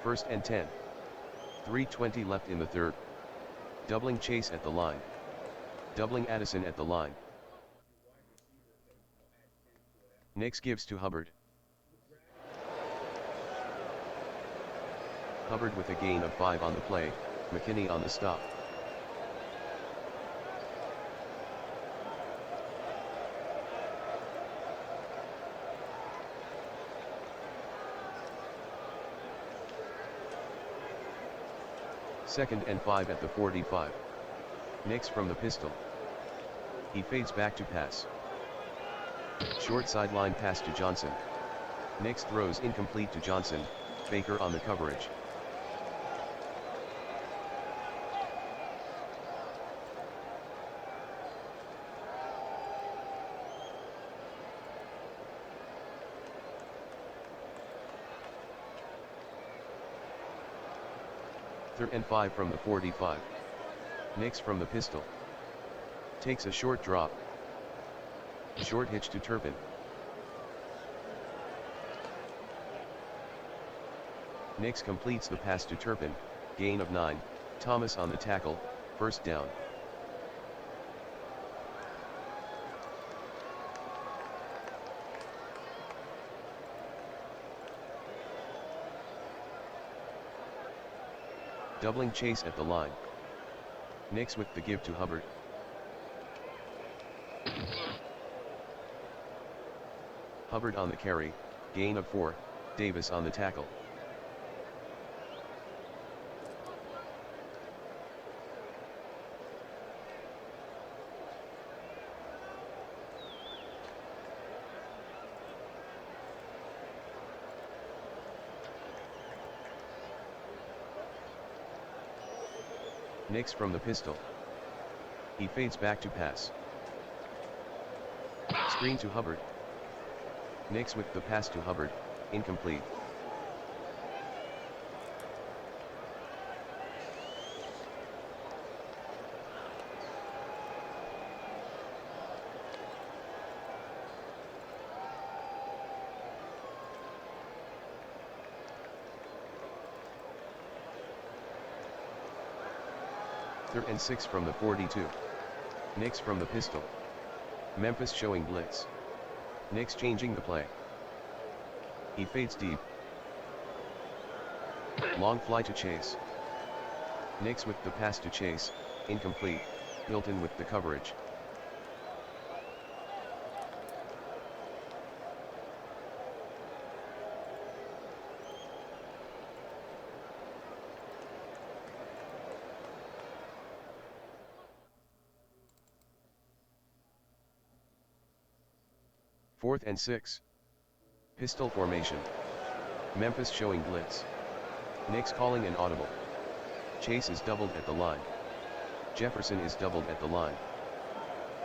First and 10. 3:20 left in the third. Doubling Chase at the line. Doubling Addison at the line. Nix gives to Hubbard. Hubbard with a gain of 5 on the play, McKinney on the stop. Second and 5 at the 45. Nix from the pistol. He fades back to pass. Short sideline pass to Johnson. Nix throws incomplete to Johnson, Baker on the coverage. Third and 5 from the 45. Nix from the pistol. Takes a short drop. Short hitch to Turpin. Nix completes the pass to Turpin, gain of 9, Thomas on the tackle, first down. Doubling Chase at the line. Nix with the give to Hubbard. Hubbard on the carry, gain of 4, Davis on the tackle. Nix from the pistol. He fades back to pass. Screen to Hubbard. Nix with the pass to Hubbard, incomplete. Third and 6 from the 42. Nix from the pistol. Memphis showing blitz. Nix changing the play. He fades deep. Long fly to Chase. Nix with the pass to Chase, incomplete. Hilton with the coverage. 4th and 6. Pistol formation. Memphis showing blitz. Knicks calling an audible. Chase is doubled at the line. Jefferson is doubled at the line.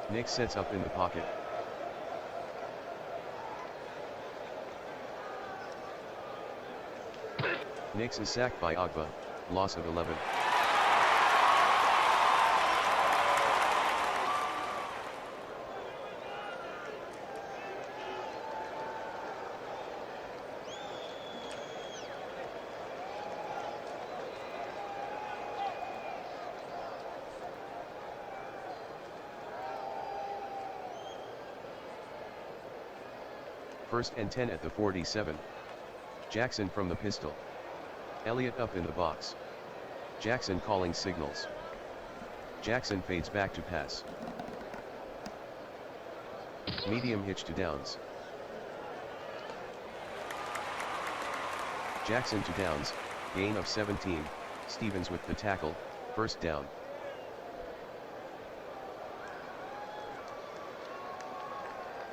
Knicks sets up in the pocket. Knicks is sacked by Agba, loss of 11. First and 10 at the 47. Jackson from the pistol. Elliott up in the box. Jackson calling signals. Jackson fades back to pass. Medium hitch to Downs. Jackson to Downs, gain of 17, Stevens with the tackle, first down.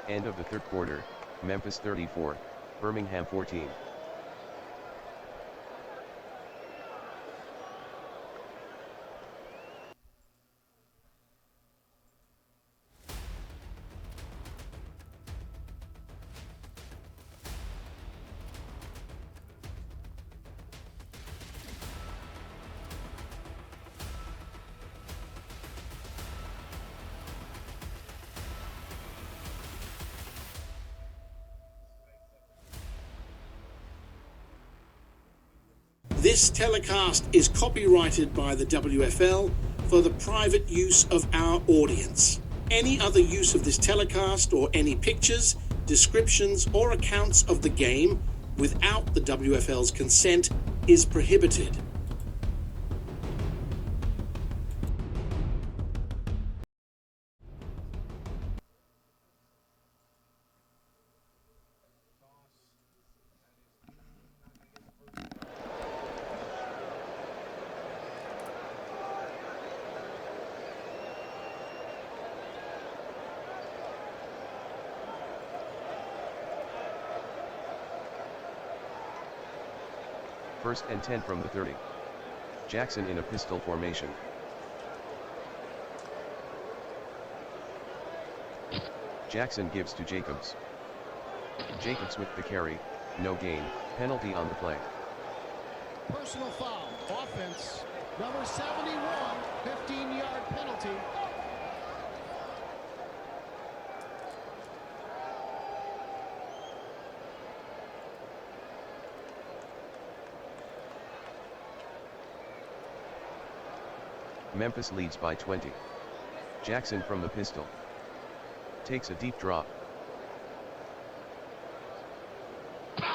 End of the third quarter, Memphis 34, Birmingham 14. This telecast is copyrighted by the WFL for the private use of our audience. Any other use of this telecast or any pictures, descriptions or accounts of the game without the WFL's consent is prohibited. First and 10 from the 30. Jackson in a pistol formation. Jackson gives to Jacobs. Jacobs with the carry, no gain, penalty on the play. Personal foul, offense, number 71, 15-yard penalty. Memphis leads by 20. Jackson from the pistol. Takes a deep drop.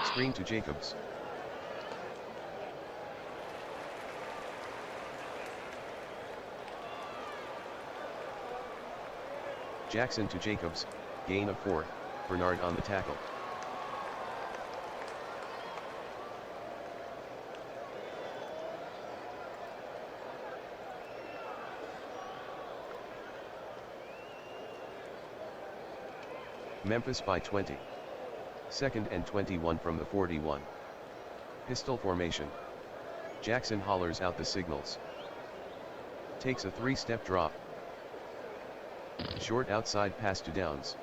Screen to Jacobs. Jackson to Jacobs, gain of 4, Bernard on the tackle. Memphis by 20. Second and 21 from the 41. Pistol formation. Jackson hollers out the signals. Takes a 3-step drop. Short outside pass to Downs.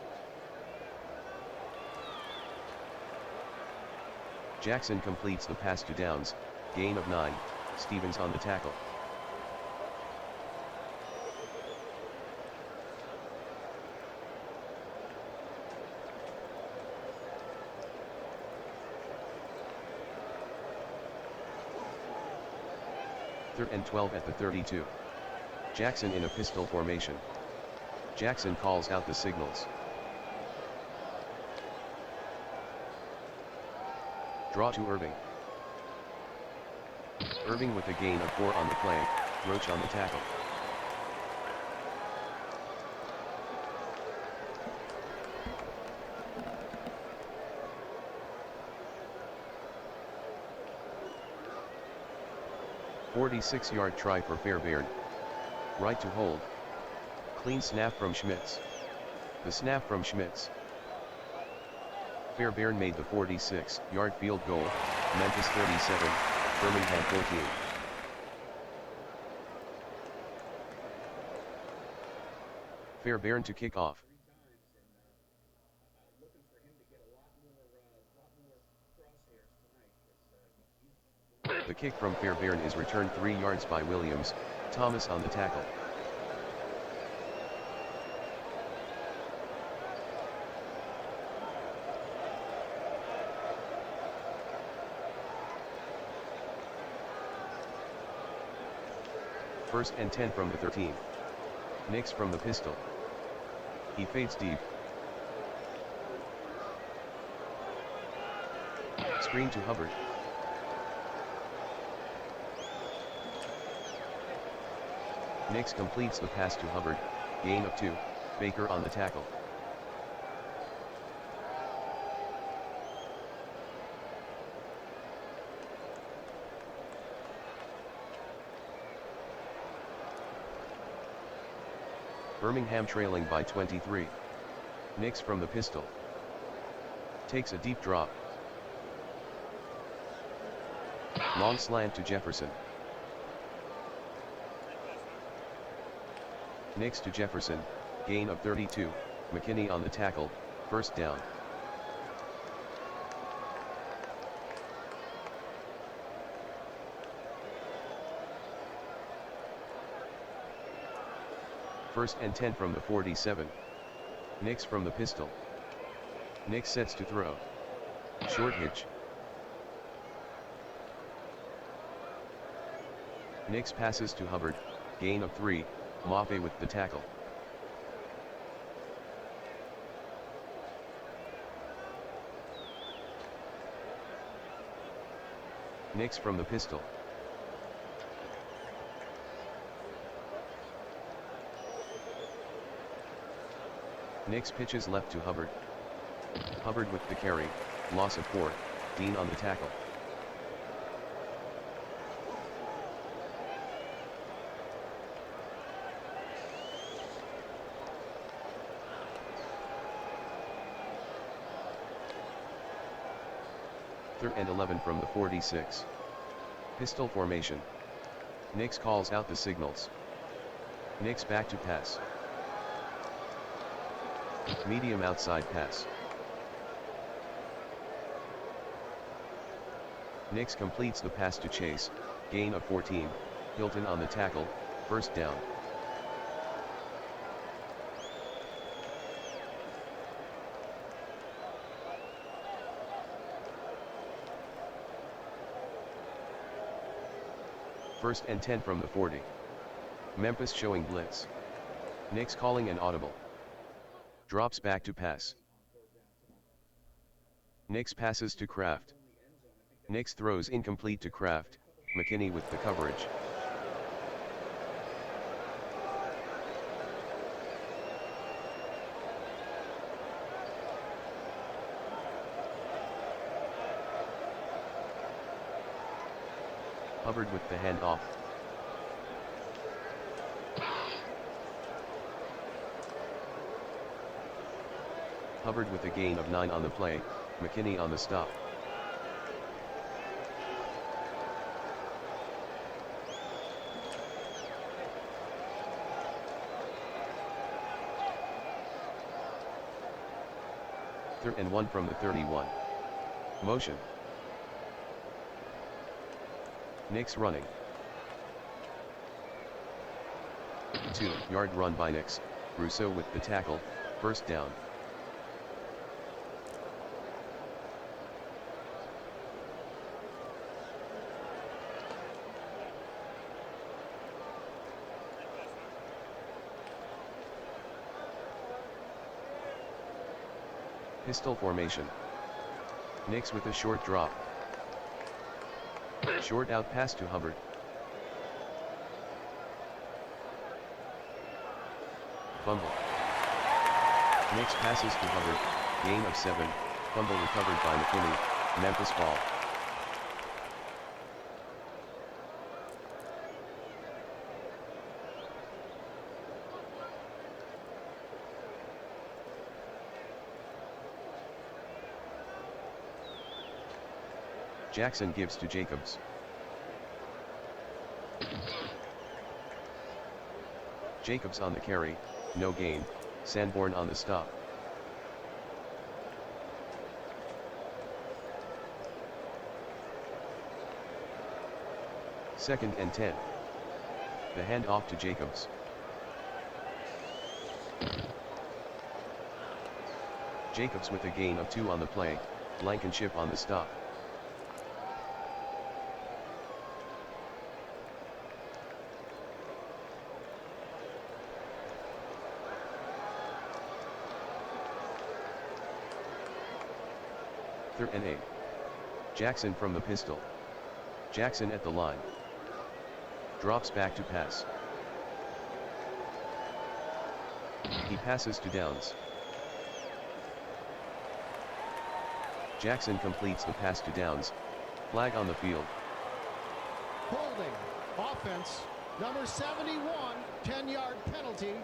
Jackson completes the pass to Downs, gain of 9, Stevens on the tackle. Third and 12 at the 32. Jackson in a pistol formation. Jackson calls out the signals. Draw to Irving. Irving with a gain of 4 on the play, Roach on the tackle. "46-yard try for Fairbairn. Right to hold. Clean snap from Schmitz. The snap from Schmitz. Fairbairn made the 46-yard field goal, Memphis 37, Birmingham 14. Fairbairn to kick off. The kick from Fairbairn is returned 3 yards by Williams, Thomas on the tackle. First and 10 from the 13. Nix from the pistol. He fades deep. Screen to Hubbard. Nix completes the pass to Hubbard, gain of 2, Baker on the tackle. Birmingham trailing by 23. Nix from the pistol. Takes a deep drop. Long slant to Jefferson. Nix to Jefferson, gain of 32, McKinney on the tackle, first down. First and 10 from the 47. Nix from the pistol. Nix sets to throw. Short hitch. Nix passes to Hubbard, gain of 3, Mafe with the tackle. Nix from the pistol. Nix pitches left to Hubbard. Hubbard with the carry, loss of 4, Dean on the tackle. Third and 11 from the 46. Pistol formation. Nix calls out the signals. Nix back to pass. Medium outside pass. Nix completes the pass to Chase, gain of 14, Hilton on the tackle, first down. First and 10 from the 40. Memphis showing blitz. Nix calling an audible. Drops back to pass. Nix passes to Kraft. Nix throws incomplete to Kraft, McKinney with the coverage. Hubbard with the handoff. Hubbard with a gain of 9 on the play, McKinney on the stop. Third and 1 from the 31. Motion. Nix running. 2-yard run by Nix, Rousseau with the tackle, first down. Pistol formation. Nix with a short drop. Short out pass to Hubbard. Fumble. Nix passes to Hubbard, gain of 7, fumble recovered by McKinney, Memphis ball. Jackson gives to Jacobs. Jacobs on the carry, no gain, Sanborn on the stop. Second and 10. The hand off to Jacobs. Jacobs with a gain of 2 on the play, Blankenship on the stop. Third and 8. Jackson from the pistol. Jackson at the line. Drops back to pass. He passes to Downs. Jackson completes the pass to Downs. Flag on the field. Holding. Offense. Number 71. 10-yard penalty.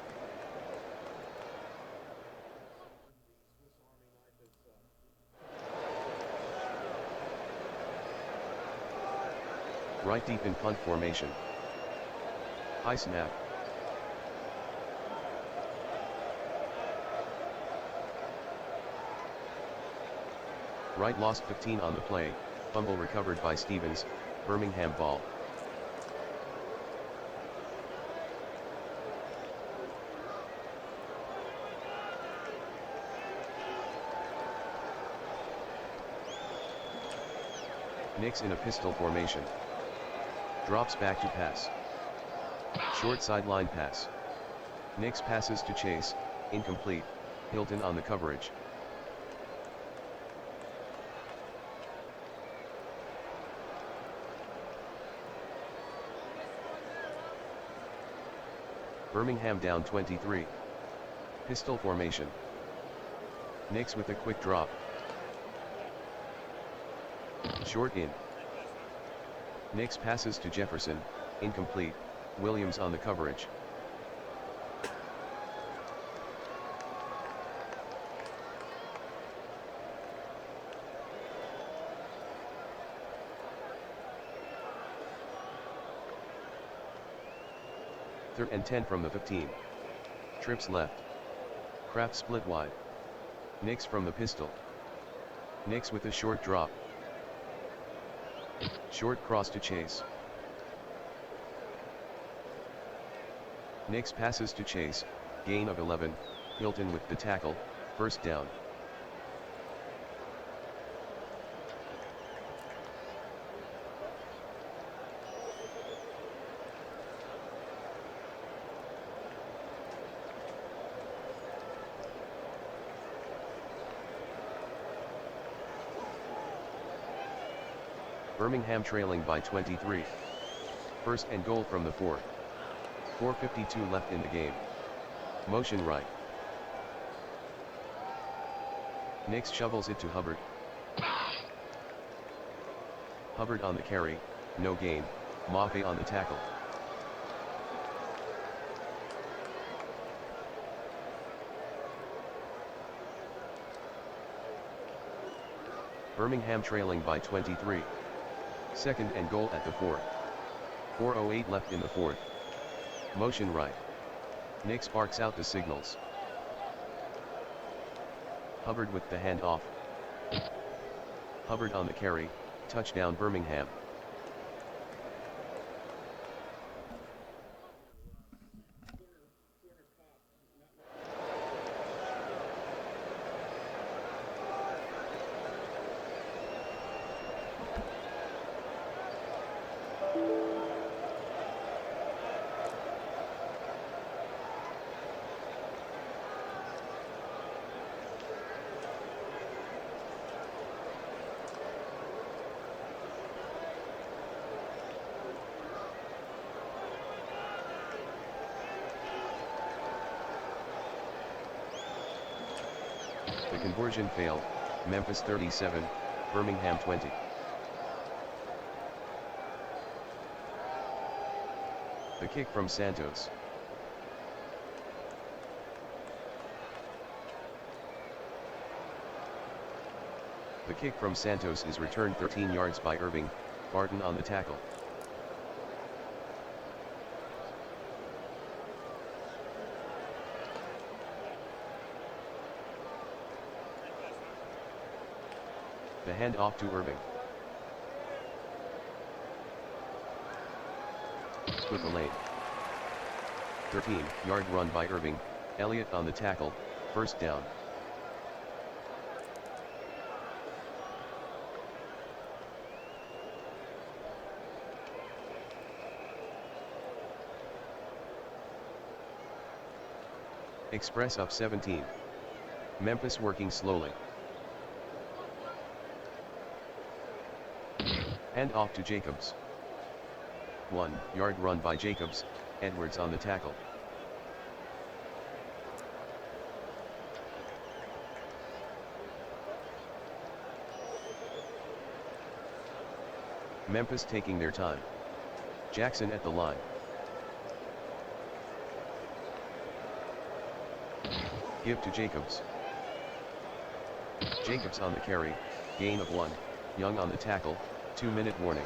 Right deep in punt formation. High snap. Right lost 15 on the play, fumble recovered by Stevens, Birmingham ball. Nix in a pistol formation. Drops back to pass. Short sideline pass. Nix passes to Chase, incomplete, Hilton on the coverage. Birmingham down 23. Pistol formation. Nix with a quick drop. Short in. Nix passes to Jefferson, incomplete, Williams on the coverage. Third and 10 from the 15. Trips left. Kraft split wide. Nix from the pistol. Nix with a short drop. Short cross to Chase. Nix passes to Chase, gain of 11, Hilton with the tackle, first down. Birmingham trailing by 23. First and goal from the 4. 4:52 left in the game. Motion right. Nix shovels it to Hubbard. Hubbard on the carry, no gain, Mafe on the tackle. Birmingham trailing by 23. Second and goal at the 4. 4:08 left in the 4th. Motion right. Nix barks out the signals. Hubbard with the handoff. Hubbard on the carry, touchdown Birmingham. The conversion failed, Memphis 37, Birmingham 20. The kick from Santos. The kick from Santos is returned 13 yards by Irving, Barton on the tackle. The handoff to Irving. Split the lane. 13-yard run by Irving, Elliott on the tackle, first down. Express up 17. Memphis working slowly. Hand off to Jacobs. 1-yard run by Jacobs, Edwards on the tackle. Memphis taking their time. Jackson at the line. Give to Jacobs. Jacobs on the carry, gain of 1, Young on the tackle, 2-minute warning.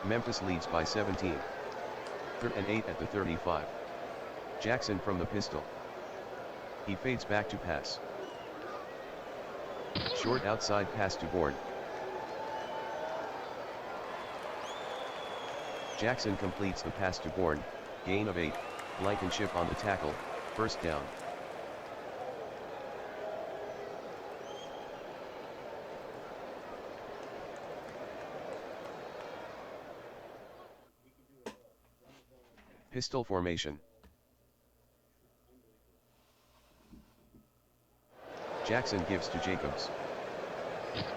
Memphis leads by 17. 3rd and 8 at the 35. Jackson from the pistol. He fades back to pass. Short outside pass to Bourne. Jackson completes the pass to Bourne, gain of 8, Blankenship on the tackle, first down. Pistol formation. Jackson gives to Jacobs.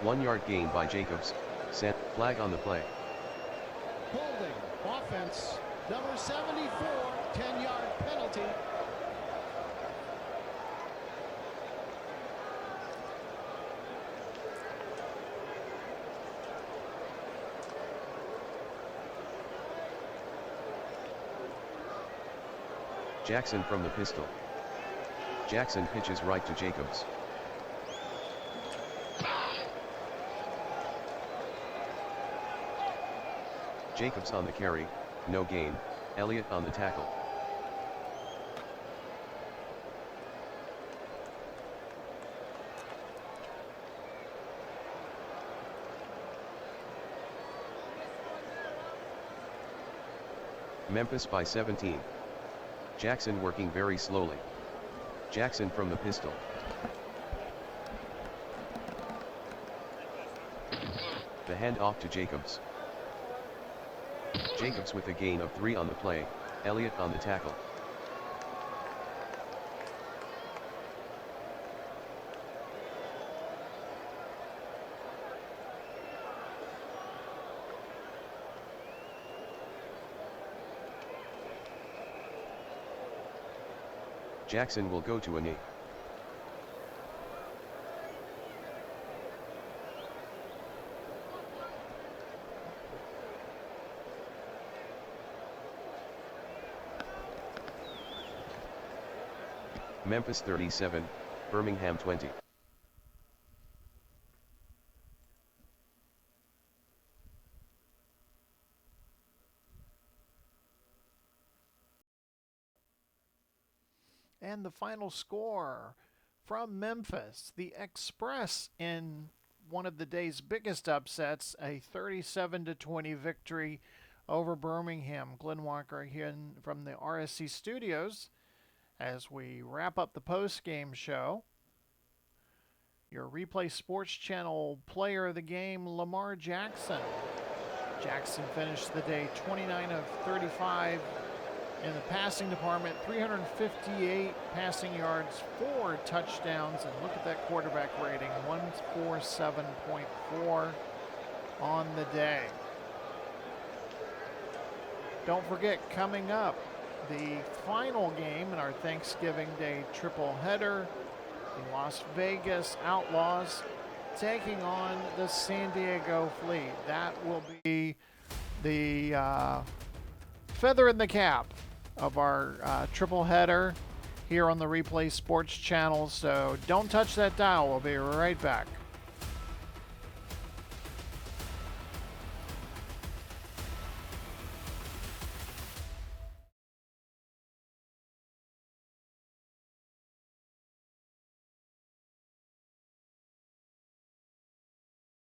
1-yard gain by Jacobs, set flag on the play. Holding, offense, number 74, 10-yard penalty. Jackson from the pistol. Jackson pitches right to Jacobs. Jacobs on the carry, no gain, Elliott on the tackle. Memphis by 17. Jackson working very slowly. Jackson from the pistol. The handoff to Jacobs. Jacobs with a gain of 3 on the play, Elliott on the tackle. Jackson will go to a knee. Memphis 37, Birmingham 20. And the final score from Memphis, the Express in one of the day's biggest upsets, a 37-20 victory over Birmingham. Glenn Walker here from the RSC studios as we wrap up the post-game show. Your Replay Sports Channel player of the game, Lamar Jackson. Jackson finished the day 29 of 35 in the passing department, 358 passing yards, 4 touchdowns, and look at that quarterback rating, 147.4 on the day. Don't forget, coming up, the final game in our Thanksgiving Day triple header, the Las Vegas Outlaws taking on the San Diego Fleet. That will be the feather in the cap of our triple header here on the Replay Sports channel. So don't touch that dial. We'll be right back.